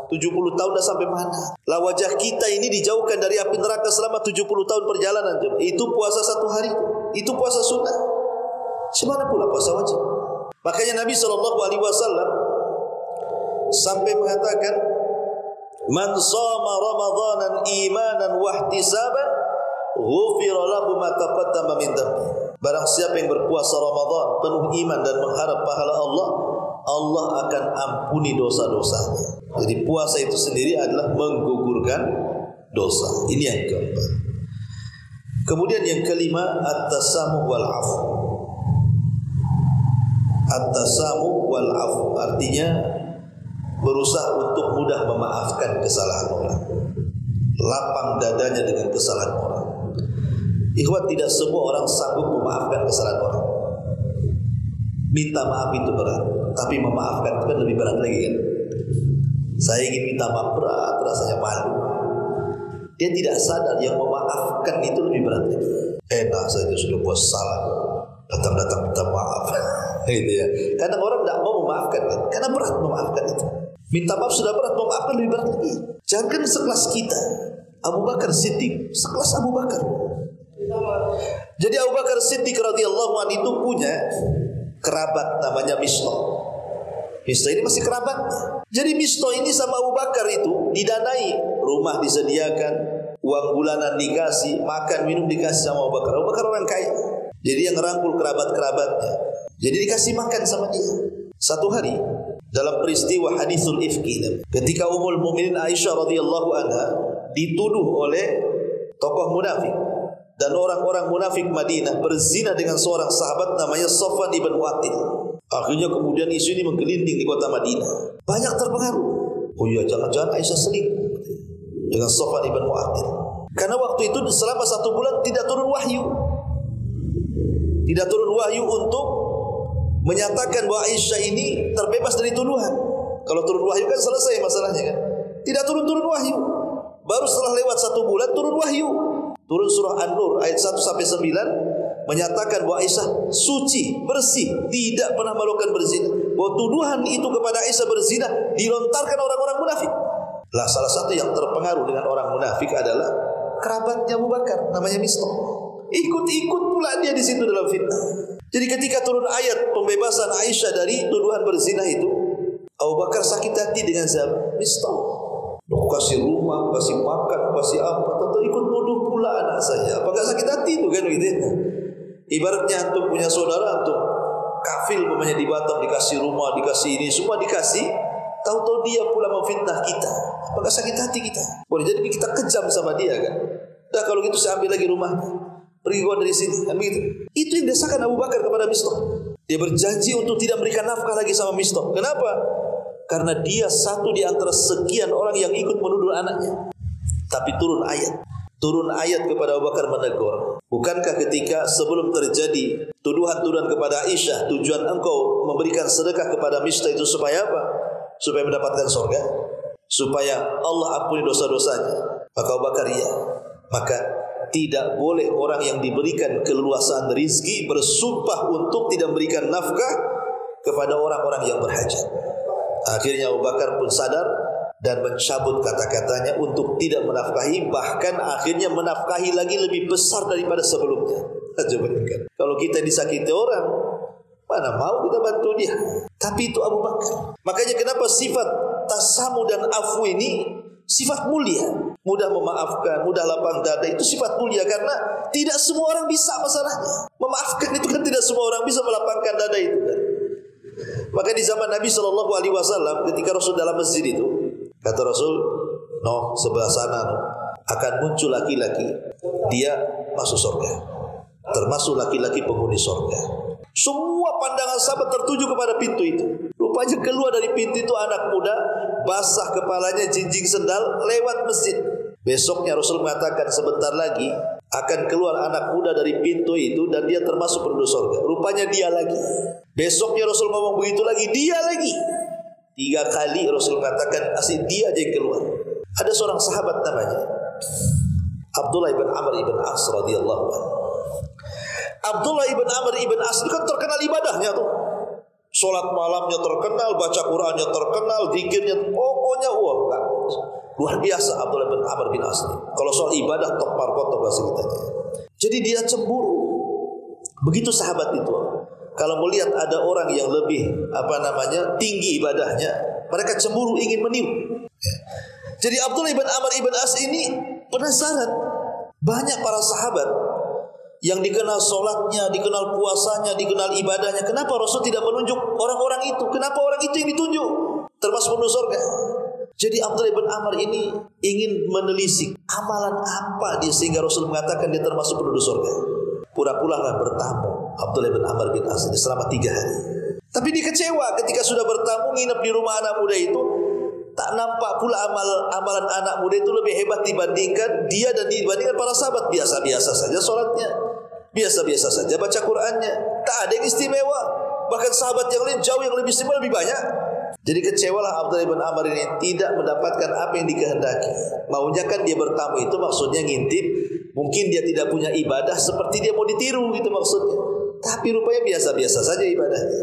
70 tahun udah sampai mana? Lah wajah kita ini dijauhkan dari api neraka selama 70 tahun perjalanan. Itu puasa satu hari, itu puasa sunnah. Semana pula puasa wajib. Makanya Nabi SAW sampai mengatakan, man shoma ramadanan imanan wahtisaban ghufira lahu ma taqaddama min dhanbi. Barang siapa yang berpuasa Ramadan penuh iman dan mengharap pahala Allah, Allah akan ampuni dosa-dosanya. Jadi puasa itu sendiri adalah menggugurkan dosa. Ini yang keempat. Kemudian yang kelima, at-tasamuh wal 'afu. At-tasamuh wal 'afu artinya berusaha untuk mudah memaafkan kesalahan orang, lapang dadanya dengan kesalahan orang. Ikhwan, tidak semua orang sanggup memaafkan kesalahan orang. Minta maaf itu berat, tapi memaafkan itu kan lebih berat lagi kan. Saya ingin minta maaf, berat, rasanya malu. Dia tidak sadar yang memaafkan itu lebih berat lagi. Enak saja sudah buat salah, datang-datang minta maaf. Gitu ya. Kadang orang tidak mau memaafkan kan? Karena berat memaafkan itu. Minta maaf sudah berat, memaafkan lebih berat lagi. Jangan sekelas kita, Abu Bakar Siddiq, sekelas Abu Bakar. Jadi Abu Bakar Siddiq radhiyallahu anhu itu punya kerabat namanya Mistah. Mistah ini masih kerabatnya. Jadi Mistah ini sama Abu Bakar itu didanai, rumah disediakan, uang bulanan dikasih, makan minum dikasih sama Abu Bakar. Abu Bakar orang kaya. Jadi yang ngerangkul kerabat-kerabatnya. Jadi dikasih makan sama dia. Satu hari dalam peristiwa hadithul ifki, ketika Ummul Mukminin Aisyah radhiyallahu anha dituduh oleh tokoh munafik dan orang-orang munafik Madinah berzina dengan seorang sahabat namanya Safwan ibn Mu'attil. Akhirnya kemudian isu ini menggelinding di kota Madinah. Banyak terpengaruh. Oh iya, jangan-jangan Aisyah selingkuh dengan Safwan ibn Mu'attil. Karena waktu itu selama 1 bulan tidak turun wahyu. Tidak turun wahyu untuk menyatakan bahwa Aisyah ini terbebas dari tuduhan. Kalau turun wahyu kan selesai masalahnya kan. Tidak turun-turun wahyu. Baru setelah lewat 1 bulan turun wahyu. Turun surah An-Nur ayat 1-9 menyatakan bahwa Aisyah suci, bersih, tidak pernah melakukan berzina. Bahwa tuduhan itu kepada Aisyah berzina dilontarkan orang-orang munafik. Lah salah satu yang terpengaruh dengan orang munafik adalah kerabatnya Abu Bakar namanya Mistah. Ikut-ikut pula dia di situ dalam fitnah. Jadi ketika turun ayat pembebasan Aisyah dari tuduhan berzina itu, Abu Bakar sakit hati dengan siapa? Mistah. Kasih rumah, kasih makan, kasih apa, tentu ikut nuduh pula anak saya. Apa gak sakit hati itu kan gitu ya? Ibaratnya antum punya saudara, antum kafil umpamanya di Batam, dikasih rumah, dikasih ini, semua dikasih, tahu-tahu dia pula memfitnah kita. Apa gak sakit hati kita? Boleh jadi kita kejam sama dia kan? Dah kalau gitu saya ambil lagi rumahnya, pergi gua dari sini, kan begitu. Itu yang dirasakan Abu Bakar kepada Mistah. Dia berjanji untuk tidak memberikan nafkah lagi sama Mistah. Kenapa? Karena dia satu di antara sekian orang yang ikut menuduh anaknya. Tapi turun ayat, Turun ayat kepada Abu Bakar menegur. Bukankah ketika sebelum terjadi tuduhan-tuduhan kepada Aisyah, tujuan engkau memberikan sedekah kepada Mistah itu supaya apa? Supaya mendapatkan surga, supaya Allah ampuni dosa-dosanya. Maka Abu Bakar, iya. Maka tidak boleh orang yang diberikan keleluasaan rizki bersumpah untuk tidak memberikan nafkah kepada orang-orang yang berhajat. Akhirnya Abu Bakar pun sadar dan mencabut kata-katanya untuk tidak menafkahi, bahkan akhirnya menafkahi lagi lebih besar daripada sebelumnya. Coba ingat, kalau kita disakiti orang, mana mau kita bantu dia? Tapi itu Abu Bakar. Makanya kenapa sifat tasamu dan afu ini sifat mulia. Mudah memaafkan, mudah lapang dada, itu sifat mulia karena tidak semua orang bisa masalahnya. Memaafkan itu kan tidak semua orang bisa melapangkan dada itu kan. Maka di zaman Nabi SAW, ketika Rasul dalam masjid itu, kata Rasul, no, sebelah sana akan muncul laki-laki, dia masuk surga, termasuk laki-laki penghuni surga. Semua pandangan sahabat tertuju kepada pintu itu. Rupanya keluar dari pintu itu anak muda, basah kepalanya, jinjing sendal, lewat masjid. Besoknya Rasul mengatakan sebentar lagi akan keluar anak muda dari pintu itu dan dia termasuk penduduk surga. Rupanya dia lagi. Besoknya Rasul ngomong begitu lagi, dia lagi. 3 kali Rasul katakan asli dia aja yang keluar. Ada seorang sahabat namanya Abdullah ibn Amr ibn As radhiyallahu anhu. Abdullah ibn Amr ibn As itu kan terkenal ibadahnya tuh. Salat malamnya terkenal, baca Qur'annya terkenal, zikirnya pokoknya luar biasa Abdullah ibn Amr bin As. Kalau soal ibadah top markot bahasa kita. Jadi dia cemburu. Begitu sahabat itu. Kalau melihat ada orang yang lebih tinggi ibadahnya, mereka cemburu ingin meniru. Jadi Abdullah ibn Amr ibn As ini penasaran. Banyak para sahabat yang dikenal solatnya, dikenal puasanya, dikenal ibadahnya. Kenapa Rasul tidak menunjuk orang-orang itu? Kenapa orang itu yang ditunjuk? Termasuk penduduk surga. Jadi Abdullah ibn Amr ini ingin menelisik amalan apa dia sehingga Rasul mengatakan dia termasuk penduduk surga. Pura-puralah bertamu Abdullah bin Amr bin As selama 3 hari. Tapi dia kecewa ketika sudah bertamu nginep di rumah anak muda itu. Tak nampak pula amalan anak muda itu lebih hebat dibandingkan dia dan dibandingkan para sahabat. Biasa-biasa saja sholatnya, biasa-biasa saja baca Qur'annya, tak ada yang istimewa. Bahkan sahabat yang lain jauh yang lebih istimewa lebih banyak. Jadi kecewalah Abdullah bin Amr ini tidak mendapatkan apa yang dikehendaki. Maunya kan dia bertamu itu maksudnya ngintip. Mungkin dia tidak punya ibadah seperti dia mau ditiru gitu maksudnya. Tapi rupanya biasa-biasa saja ibadahnya.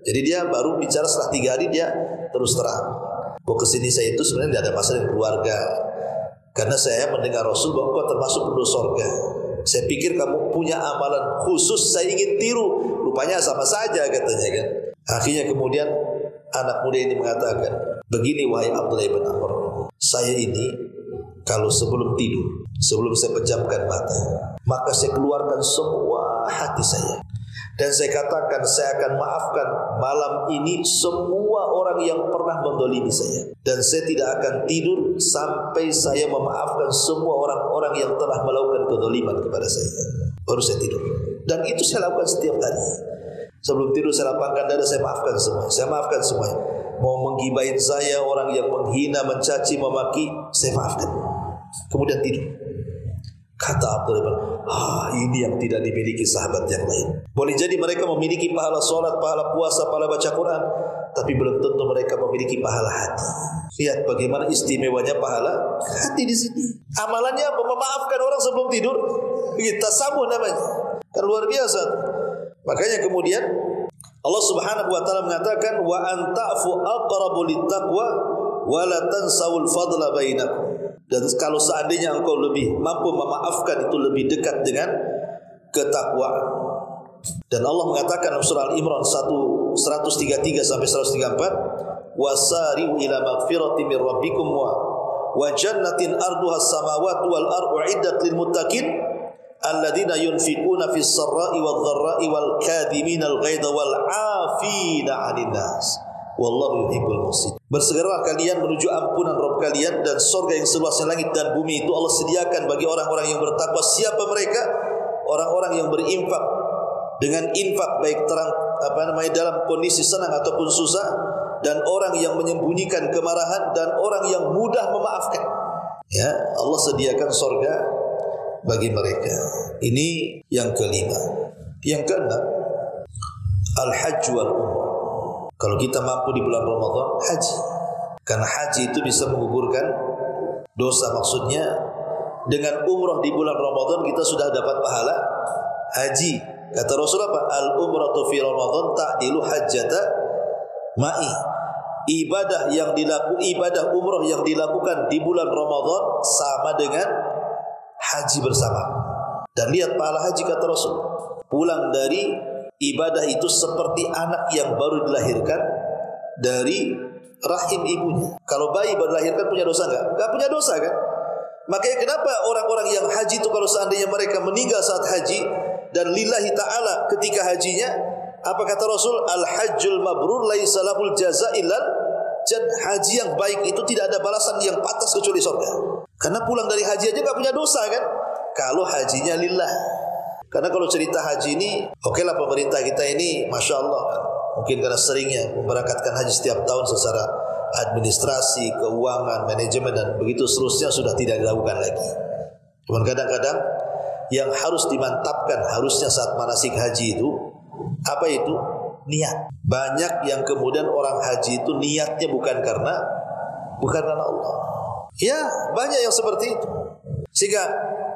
Jadi dia baru bicara setelah 3 hari dia terus terang. Kesini saya itu sebenarnya tidak ada masalah dengan keluarga. Karena saya mendengar Rasul bahwa kau termasuk penduduk surga. Saya pikir kamu punya amalan khusus saya ingin tiru. Rupanya sama saja katanya kan. Akhirnya kemudian anak muda ini mengatakan, begini wahai Abdullah bin Amr, saya ini kalau sebelum tidur, sebelum saya pejamkan mata, maka saya keluarkan semua hati saya. Dan saya katakan saya akan maafkan malam ini semua orang yang pernah mendolimi saya. Dan saya tidak akan tidur sampai saya memaafkan semua orang-orang yang telah melakukan kedoliman kepada saya. Baru saya tidur. Dan itu saya lakukan setiap hari. Sebelum tidur saya lapangkan dada, saya maafkan semuanya. Saya maafkan semuanya. Mau menggibahin saya, orang yang menghina, mencaci, memaki, saya maafkan. Kemudian tidur. Kata Abdullah bin ini yang tidak dimiliki sahabat yang lain. Boleh jadi mereka memiliki pahala solat, pahala puasa, pahala baca Quran, tapi belum tentu mereka memiliki pahala hati. Lihat bagaimana istimewanya pahala hati di sini. Amalannya apa? Memaafkan orang sebelum tidur. Kita sambung namanya. Kan luar biasa. Makanya kemudian Allah Subhanahu wa taala mengatakan wa anta'fu aqrabu littaqwa wa la tansawul fadla bainakum. Dan kalau seandainya engkau lebih mampu memaafkan itu lebih dekat dengan ketakwaan. Dan Allah mengatakan dalam surah Al-Imran 133 sampai 134, wasari'u ila magfirati min rabbikum wa jannatin arduha as-samawati wal ardu uiddat lil muttaqin alladzina yunfiquna fis sarra'i wad dharra'i wal kadhimina al ghaidha wal 'afina 'anil nas. Wallahu yuhibbul muhsin. Bersegeralah kalian menuju ampunan Rabb kalian dan surga yang seluasnya langit dan bumi itu Allah sediakan bagi orang-orang yang bertakwa. Siapa mereka? Orang-orang yang berinfak dengan infak baik terang dalam kondisi senang ataupun susah, dan orang yang menyembunyikan kemarahan dan orang yang mudah memaafkan. Ya, Allah sediakan surga bagi mereka. Ini yang kelima. Yang keenam, al-hajj wal umrah. Kalau kita mampu di bulan Ramadan, haji. Karena haji itu bisa menggugurkan dosa. Maksudnya dengan umrah di bulan Ramadan kita sudah dapat pahala haji. Kata Rasul apa? Al-umratu fi Ramadan ta'dilu hajjata ma'i. Ibadah umrah yang dilakukan di bulan Ramadan sama dengan haji bersama. Dan lihat pahala haji kata Rasul. Pulang dari ibadah itu seperti anak yang baru dilahirkan dari rahim ibunya. Kalau bayi baru dilahirkan punya dosa enggak? Enggak punya dosa kan? Makanya kenapa orang-orang yang haji itu kalau seandainya mereka meninggal saat haji dan lillahi ta'ala ketika hajinya, apa kata Rasul? Al-hajjul mabrur laisa lahul jaza illal jannah. Haji yang baik itu tidak ada balasan yang pantas kecuali surga. Karena pulang dari haji aja enggak punya dosa kan? Kalau hajinya lillah. Karena kalau cerita haji ini, oke lah pemerintah kita ini Masya Allah, mungkin karena seringnya memberangkatkan haji setiap tahun secara administrasi, keuangan, manajemen dan begitu seterusnya sudah tidak dilakukan lagi. Cuman kadang-kadang yang harus dimantapkan harusnya saat manasik haji itu apa itu? Niat. Banyak yang kemudian orang haji itu niatnya bukan karena Allah. Ya, banyak yang seperti itu. Sehingga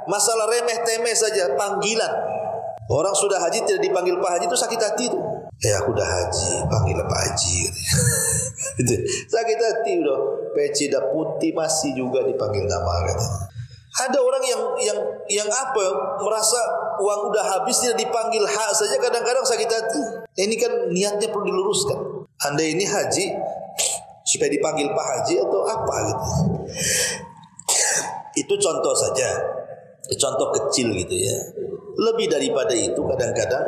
masalah remeh-temeh saja panggilan. Orang sudah haji tidak dipanggil Pak Haji itu sakit hati itu. Aku udah haji, panggil Pak Haji. Itu sakit hati udah. Peci dah putih masih juga dipanggil nama katanya. Ada orang yang apa merasa uang udah habis tidak dipanggil hak saja kadang-kadang sakit hati. Ini kan niatnya perlu diluruskan. Anda ini haji supaya dipanggil Pak Haji atau apa gitu. Itu contoh saja. Contoh kecil gitu ya. Lebih daripada itu kadang-kadang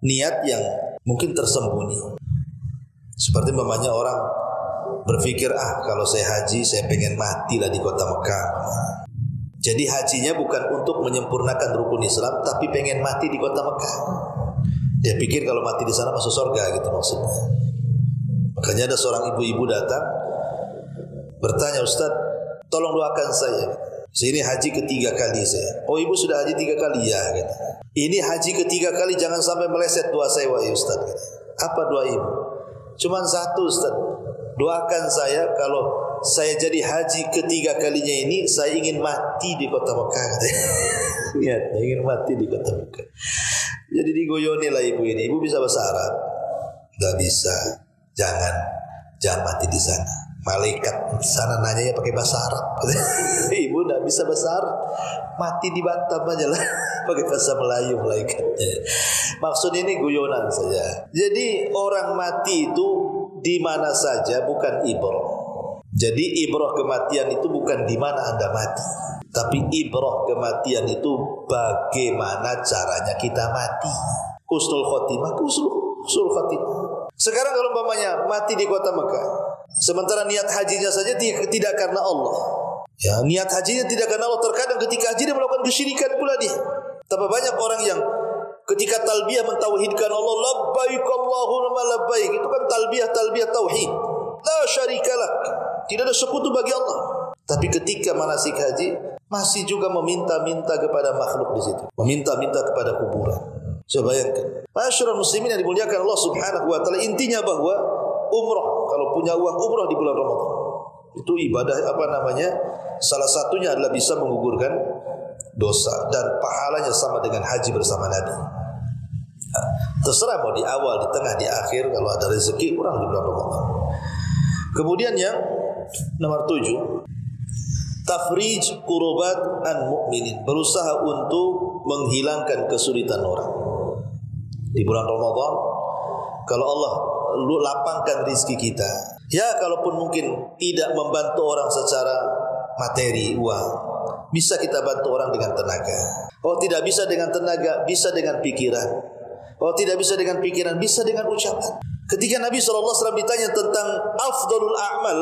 niat yang mungkin tersembunyi. Seperti umpamanya orang berpikir kalau saya haji saya pengen mati lah di kota Mekah. Jadi hajinya bukan untuk menyempurnakan rukun Islam tapi pengen mati di kota Mekah. Dia pikir kalau mati di sana masuk surga gitu maksudnya. Makanya ada seorang ibu-ibu datang bertanya, Ustaz, tolong doakan saya. Ini haji ketiga kali saya. Oh ibu sudah haji 3 kali ya gitu. Ini haji ketiga kali jangan sampai meleset doa saya wahai Ustaz gitu. Apa doa ibu? Cuman satu Ustaz. Doakan saya kalau saya jadi haji ketiga kalinya ini saya ingin mati di kota Mekah gitu. Lihat, ingin mati di kota Mekah. Jadi digoyoni lah ibu ini. Ibu bisa bahasa Arab? Gak bisa. Jangan mati di sana. Malaikat sana nanya ya pakai bahasa Arab. Ibu tidak bisa bahasa Arab, mati di Batam aja lah pakai bahasa Melayu malaikatnya. Maksudnya ini guyonan saja. Jadi orang mati itu di mana saja bukan ibrah. Jadi ibrah kematian itu bukan di mana Anda mati, tapi ibrah kematian itu bagaimana caranya kita mati. Husnul khotimah, husnul khotimah. Sekarang kalau umpamanya mati di kota Mekah, sementara niat hajinya saja tidak karena Allah. Ya, niat hajinya tidak karena Allah. Terkadang ketika haji dia melakukan kesyirikan pula dia. Tapi banyak orang yang ketika talbiyah mentauhidkan Allah, labbaik Allahumma labbaik. Itu kan talbiyah tauhid. La syarikalah. Tidak ada sekutu bagi Allah. Tapi ketika manasik haji masih juga meminta-minta kepada makhluk di situ. Meminta-minta kepada kuburan. Coba bayangkan. Masyarul muslimin yang dimuliakan Allah Subhanahu wa taala, intinya bahwa umrah, kalau punya uang umrah di bulan Ramadan itu ibadah salah satunya adalah bisa menggugurkan dosa dan pahalanya sama dengan haji bersama Nabi. Terserah mau di awal, di tengah, di akhir, kalau ada rezeki kurang di bulan Ramadan. Kemudian yang nomor 7, tafrij kurubat an mu'minin, berusaha untuk menghilangkan kesulitan orang di bulan Ramadan. Kalau Allah lapangkan rizki kita, ya kalaupun mungkin tidak membantu orang secara materi, uang, bisa kita bantu orang dengan tenaga. Oh tidak bisa dengan tenaga, bisa dengan pikiran. Oh tidak bisa dengan pikiran, bisa dengan ucapan. Ketika Nabi SAW ditanya tentang afdalul a'mal,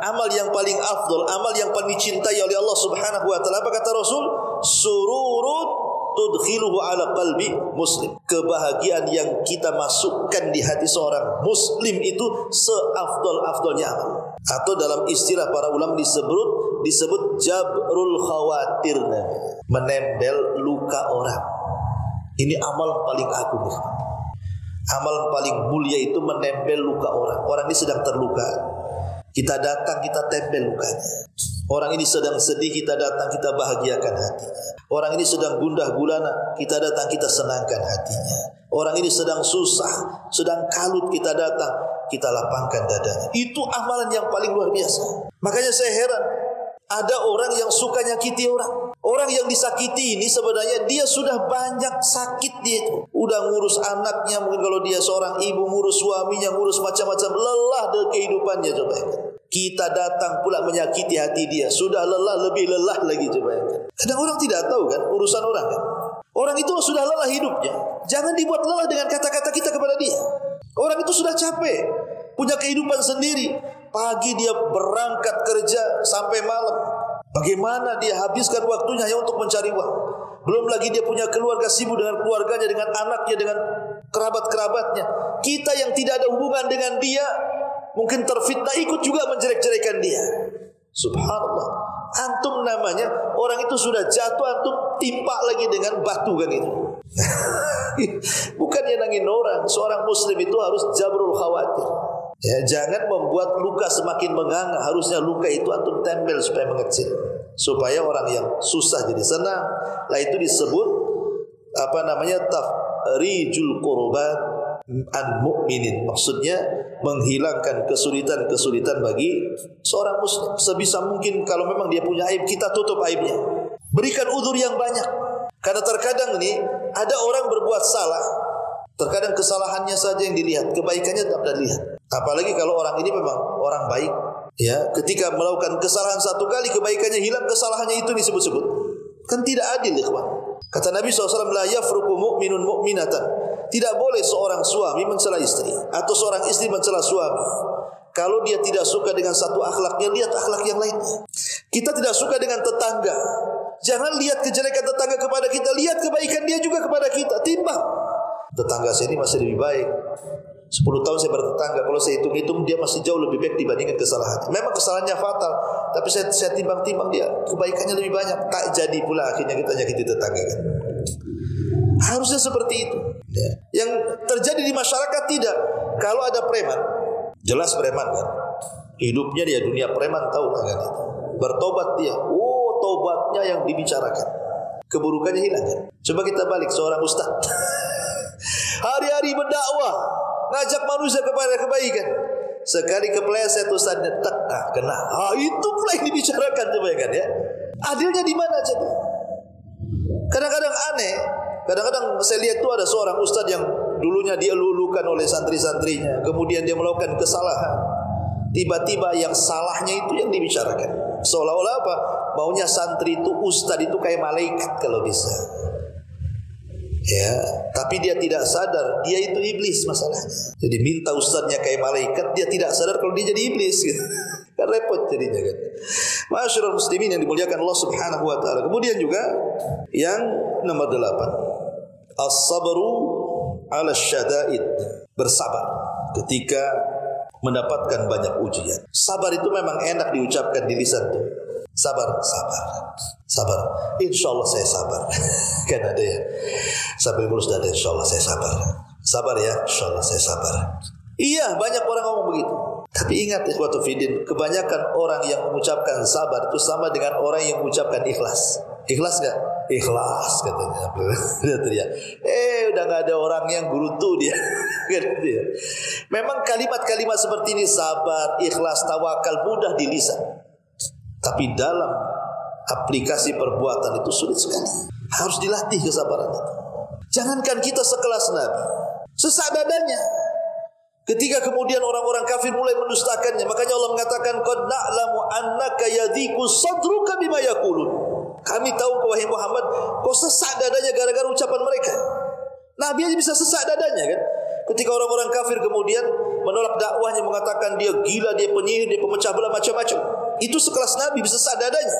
amal yang paling afdal, amal yang paling dicintai oleh Allah Subhanahu wa taala, apa kata Rasul? Sururut tudkhiluhu ala qalbi muslim. Kebahagiaan yang kita masukkan di hati seorang muslim itu seafdal-afdalnya amal. Atau dalam istilah para ulama disebut disebut jabrul khawatir, menempel luka orang. Ini amal paling agung. Amal paling mulia itu menempel luka orang. Orang ini sedang terluka, kita datang, kita tempel lukanya. Orang ini sedang sedih, kita datang, kita bahagiakan hatinya. Orang ini sedang gundah gulana, kita datang, kita senangkan hatinya. Orang ini sedang susah, sedang kalut, kita datang, kita lapangkan dadanya. Itu amalan yang paling luar biasa. Makanya saya heran, ada orang yang suka nyakiti orang. Orang yang disakiti ini sebenarnya dia sudah banyak sakit dia itu. Udah ngurus anaknya, mungkin kalau dia seorang ibu, ngurus suaminya, ngurus macam-macam, lelah dari kehidupannya. Coba ya. Kita datang pula menyakiti hati dia, sudah lelah, lebih lelah lagi. Coba ya. Kadang orang tidak tahu kan urusan orang kan. Orang itu sudah lelah hidupnya, jangan dibuat lelah dengan kata-kata kita kepada dia. Orang itu sudah capek, punya kehidupan sendiri. Pagi dia berangkat kerja sampai malam. Bagaimana dia habiskan waktunya hanya untuk mencari uang. Belum lagi dia punya keluarga, sibuk dengan keluarganya, dengan anaknya, dengan kerabat-kerabatnya. Kita yang tidak ada hubungan dengan dia mungkin terfitnah, ikut juga menjelek-jelekan dia. Subhanallah. Antum namanya orang itu sudah jatuh, antum timpa lagi dengan batu kan itu. Bukan nyenangin orang. Seorang muslim itu harus jabrul khawatir. Ya, jangan membuat luka semakin menganga. Harusnya luka itu antum tempel supaya mengecil, supaya orang yang susah jadi senang. Lah itu disebut tafrijul qurbat an mu'minin. Maksudnya menghilangkan kesulitan-kesulitan bagi seorang muslim. Sebisa mungkin kalau memang dia punya aib, kita tutup aibnya. Berikan udzur yang banyak. Karena terkadang ini ada orang berbuat salah, terkadang kesalahannya saja yang dilihat, kebaikannya tak dilihat. Apalagi kalau orang ini memang orang baik, ya, ketika melakukan kesalahan satu kali, kebaikannya hilang, kesalahannya itu disebut-sebut. Kan tidak adil, ikhwan. Kata Nabi SAW, la yafruqu mu'minun mu'minatan. Tidak boleh seorang suami mencela istri, atau seorang istri mencela suami. Kalau dia tidak suka dengan satu akhlaknya, lihat akhlak yang lainnya. Kita tidak suka dengan tetangga, jangan lihat kejelekan tetangga kepada kita, lihat kebaikan dia juga kepada kita. Timbang, tetangga saya ini masih lebih baik. 10 tahun saya bertetangga, kalau saya hitung-hitung dia masih jauh lebih baik dibandingkan kesalahannya. Memang kesalahannya fatal, tapi saya timbang-timbang dia kebaikannya lebih banyak. Tak jadi pula akhirnya kita nyakiti tetangga kan. Harusnya seperti itu ya. Yang terjadi di masyarakat tidak. Kalau ada preman, jelas preman kan, hidupnya dia dunia preman, tahu kan itu. Bertobat dia, tobatnya yang dibicarakan, keburukannya hilang kan. Coba kita balik, seorang ustaz hari-hari berdakwah, ngajak manusia kepada kebaikan, sekali kepleset ustaznya kena. Itu pula yang dibicarakan, coba kan ya. Adilnya di mana coba? Kadang-kadang aneh. Kadang-kadang saya lihat itu ada seorang ustaz yang dulunya dia lulukan oleh santri-santrinya, kemudian dia melakukan kesalahan. Tiba-tiba yang salahnya itu yang dibicarakan. Seolah-olah apa? Maunya santri itu, ustaz itu kayak malaikat kalau bisa. Ya, tapi dia tidak sadar dia itu iblis masalahnya. Jadi minta ustaznya kayak malaikat, dia tidak sadar kalau dia jadi iblis gitu. Kan repot jadinya kan. Ma'asyiral muslimin yang dimuliakan Allah Subhanahu wa taala. Kemudian juga yang nomor 8, as-sabru 'ala syada'id. Bersabar ketika mendapatkan banyak ujian. Sabar itu memang enak diucapkan di lisan tuh. Sabar. Insyaallah saya sabar. Kan ada ya. Sambil ngurus dada, insyaallah saya sabar. Sabar ya, insyaallah saya sabar. Iya, banyak orang ngomong begitu. Tapi ingat ikhwatu fiddin, kebanyakan orang yang mengucapkan sabar itu sama dengan orang yang mengucapkan ikhlas. Ikhlas enggak? Ikhlas katanya. Dia teriak. Udah enggak ada orang yang gurutu dia. Dia. Memang kalimat-kalimat seperti ini, sabar, ikhlas, tawakal, mudah di lisan. Tapi dalam aplikasi perbuatan itu sulit sekali. Harus dilatih kesabaran itu. Jangankan kita sekelas Nabi, sesak dadanya. Ketika kemudian orang-orang kafir mulai mendustakannya, makanya Allah mengatakan, qad na'lamu annaka yadhiqu sadruka bima yaqulun. Kami tahu wahai Muhammad, kau sesak dadanya gara-gara ucapan mereka. Nabi aja bisa sesak dadanya kan. Ketika orang-orang kafir kemudian menolak dakwahnya, mengatakan dia gila, dia penyihir, dia pemecah belah, macam-macam. Itu sekelas Nabi bisa sesak dadanya.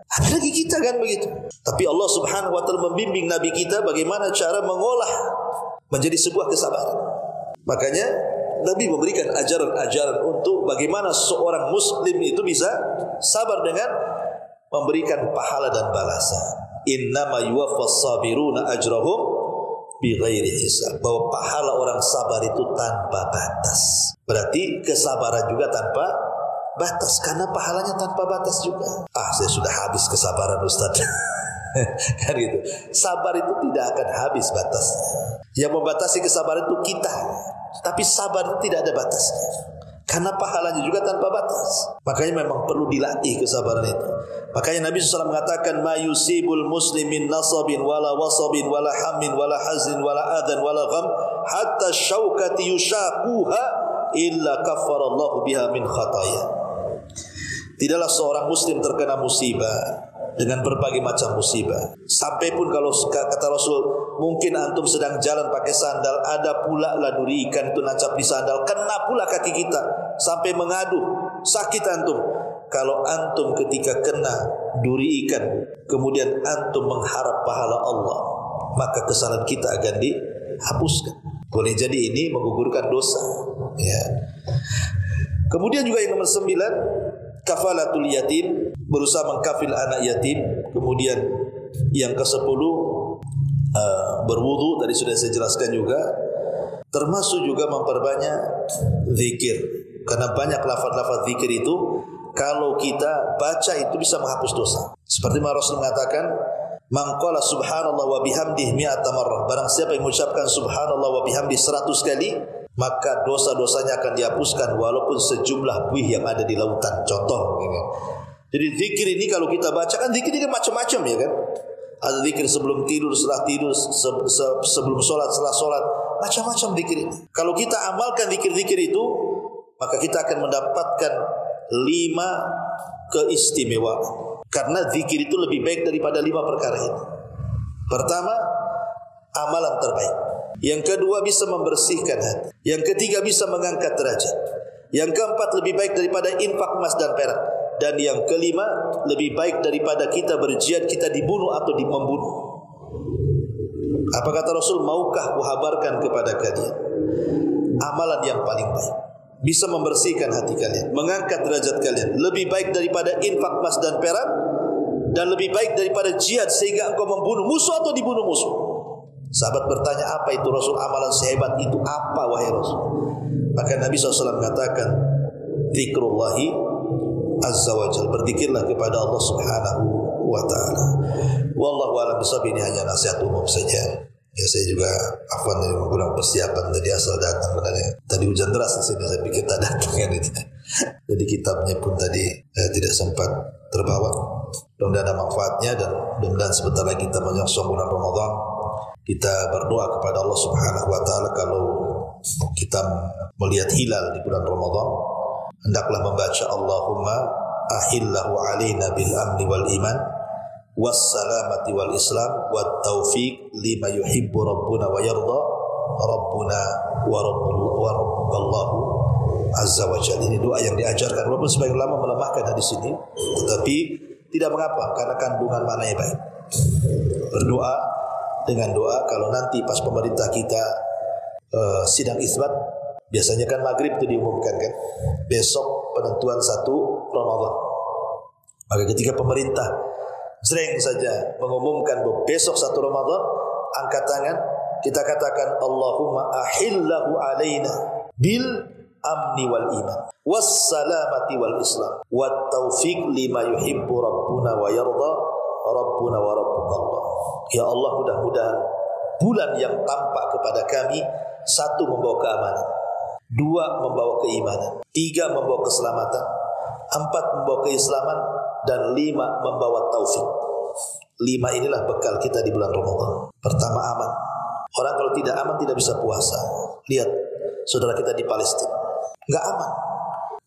Apalagi kita kan begitu. Tapi Allah Subhanahu wa taala membimbing Nabi kita bagaimana cara mengolah menjadi sebuah kesabaran. Makanya Nabi memberikan ajaran-ajaran untuk bagaimana seorang muslim itu bisa sabar dengan memberikan pahala dan balasan. Innama yuwaffas sabiruna ajrahum bighairi hisab. Bahwa pahala orang sabar itu tanpa batas. Berarti kesabaran juga tanpa batas, karena pahalanya tanpa batas juga. Saya sudah habis kesabaran Ustaz. Kan gitu. Sabar itu tidak akan habis batasnya. Yang membatasi kesabaran itu kita. Tapi sabar itu tidak ada batasnya. Karena pahalanya juga tanpa batas. Makanya memang perlu dilatih kesabaran itu. Makanya Nabi SAW mengatakan, ma yusibul muslimin nasabin wala wasabin wala hamin wala hazin wala adan wala gham hatta syaukati yushaquha illa kaffarallahu biha min khataya. Tidaklah seorang muslim terkena musibah dengan berbagai macam musibah. Sampai pun kalau kata Rasul, mungkin antum sedang jalan pakai sandal, ada pula lah duri ikan itu nancap di sandal, kena pula kaki kita sampai mengadu, sakit antum. Kalau antum ketika kena duri ikan, kemudian antum mengharap pahala Allah, maka kesalahan kita akan dihapuskan. Boleh jadi ini menggugurkan dosa. Ya. Kemudian juga yang nomor 9, kafalatul yatim, berusaha mengkafil anak yatim. Kemudian yang ke-10, berwudu, tadi sudah saya jelaskan juga. Termasuk juga memperbanyak zikir, karena banyak lafaz-lafaz zikir itu kalau kita baca itu bisa menghapus dosa. Seperti Rasul mengatakan, man qala subhanallah wa bihamdihi mi'ata marrah, barang siapa yang mengucapkan subhanallah wa bihamdihi 100 kali, maka dosa-dosanya akan dihapuskan walaupun sejumlah buih yang ada di lautan. Contoh begini. Jadi zikir ini kalau kita baca, kan zikir ini kan macam-macam ya kan. Ada zikir sebelum tidur, setelah tidur, sebelum sholat, setelah sholat, macam-macam zikir ini. Kalau kita amalkan zikir-zikir itu, maka kita akan mendapatkan 5 keistimewaan. Karena zikir itu lebih baik daripada 5 perkara ini. Pertama, amalan terbaik. Yang kedua, bisa membersihkan hati. Yang ketiga, bisa mengangkat derajat. Yang keempat, lebih baik daripada infak emas dan perak. Dan yang kelima, lebih baik daripada kita berjihad, kita dibunuh atau membunuh. Apa kata Rasul? Maukah kuhabarkan kepada kalian amalan yang paling baik, bisa membersihkan hati kalian, mengangkat derajat kalian, lebih baik daripada infak emas dan perak, dan lebih baik daripada jihad sehingga engkau membunuh musuh atau dibunuh musuh. Sahabat bertanya, apa itu Rasul? Amalan sehebat itu apa wahai Rasul? Maka Nabi SAW mengatakan, zikrullahi azza wa jalla, berzikirlah kepada Allah Subhanahu wa ta'ala. Wallahu a'lam bishawab. Ini hanya nasihat umum saja. Ya, saya juga afwan dari menggunakan persiapan tadi, asal datang sebenarnya. Tadi hujan deras di sini, saya pikir tak datang kan itu. Jadi kitabnya pun tadi tidak sempat terbawa. Mudah-mudahan ada manfaatnya, dan mudah-mudahan sebentar lagi kita menyongsong bulan Ramadan. Kita berdoa kepada Allah Subhanahu wa ta'ala, kalau kita melihat hilal di bulan Ramadan, hendaklah membaca Allahumma ahillahu alaina bil amni wal iman wassalamati wal islam wat taufiq lima yuhibbu rabbuna wa yarda rabbuna wa rabbukallahu azza wa jalla. Ini doa yang diajarkan, walaupun sebagian ulama melemahkan hadis ini, tetapi tidak mengapa karena kandungan maknanya baik. Berdoa dengan doa, kalau nanti pas pemerintah kita sidang isbat, biasanya kan maghrib itu diumumkan kan, besok penentuan 1 Ramadan. Maka ketika pemerintah sering saja mengumumkan besok 1 Ramadan, angkat tangan, kita katakan Allahumma ahillahu alaina bil amni wal iman wassalamati wal islam wat taufiq lima yuhibbu rabbuna wa yarda rabbuna wa rabbukallah. Ya Allah, mudah-mudahan bulan yang tampak kepada kami, 1 membawa keamanan, 2 membawa keimanan, 3 membawa keselamatan, 4 membawa keislaman, dan 5 membawa taufik. 5 inilah bekal kita di bulan Ramadan. Pertama, aman. Orang kalau tidak aman tidak bisa puasa. Lihat saudara kita di Palestina, nggak aman.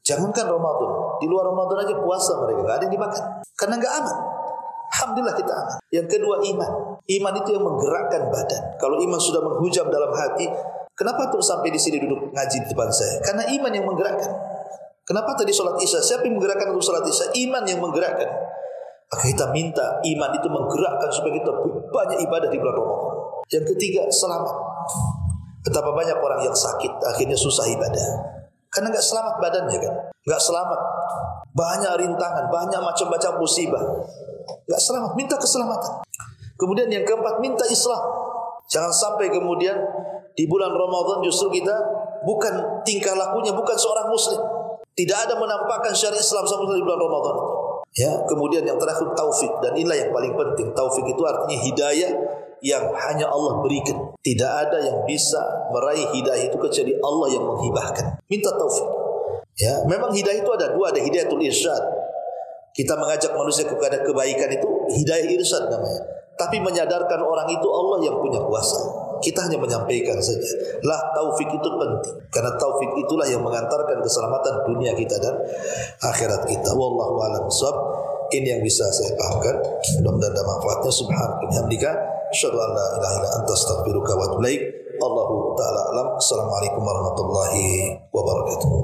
Jangankan Ramadan, di luar Ramadan aja puasa mereka nggak ada yang dimakan karena nggak aman. Alhamdulillah kita aman. Yang kedua, iman. Iman itu yang menggerakkan badan. Kalau iman sudah menghujam dalam hati, kenapa tuh sampai di sini duduk ngaji di depan saya? Karena iman yang menggerakkan. Kenapa tadi sholat isya? Siapa yang menggerakkan untuk sholat isya? Iman yang menggerakkan. Maka kita minta iman itu menggerakkan supaya kita banyak ibadah di bulan Ramadan. Yang ketiga, selamat. Betapa banyak orang yang sakit akhirnya susah ibadah karena nggak selamat badannya kan, nggak selamat banyak rintangan, banyak macam-macam musibah. Enggak selamat, minta keselamatan. Kemudian yang keempat, minta Islam. Jangan sampai kemudian di bulan Ramadan justru kita bukan tingkah lakunya bukan seorang muslim. Tidak ada menampakkan syariat Islam sama di bulan Ramadan. Ya, kemudian yang terakhir taufik, dan inilah yang paling penting. Taufik itu artinya hidayah yang hanya Allah berikan. Tidak ada yang bisa meraih hidayah itu kecuali Allah yang menghibahkan. Minta taufik. Ya, memang hidayah itu ada dua, ada hidayatul irsyad. Kita mengajak manusia kepada kebaikan itu hidayah irsyad namanya. Tapi menyadarkan orang itu Allah yang punya kuasa. Kita hanya menyampaikan saja. Lah taufik itu penting. Karena taufik itulah yang mengantarkan keselamatan dunia kita dan akhirat kita. Wallahu a'lam bishawab. Ini yang bisa saya pahamkan. Mudah-mudahan ada manfaatnya. Subhanaka wa bihamdika asyhadu an la ilaha illa anta astaghfiruka wa atubu ilaik. Allahu ta'ala alam. Assalamualaikum warahmatullahi wabarakatuh.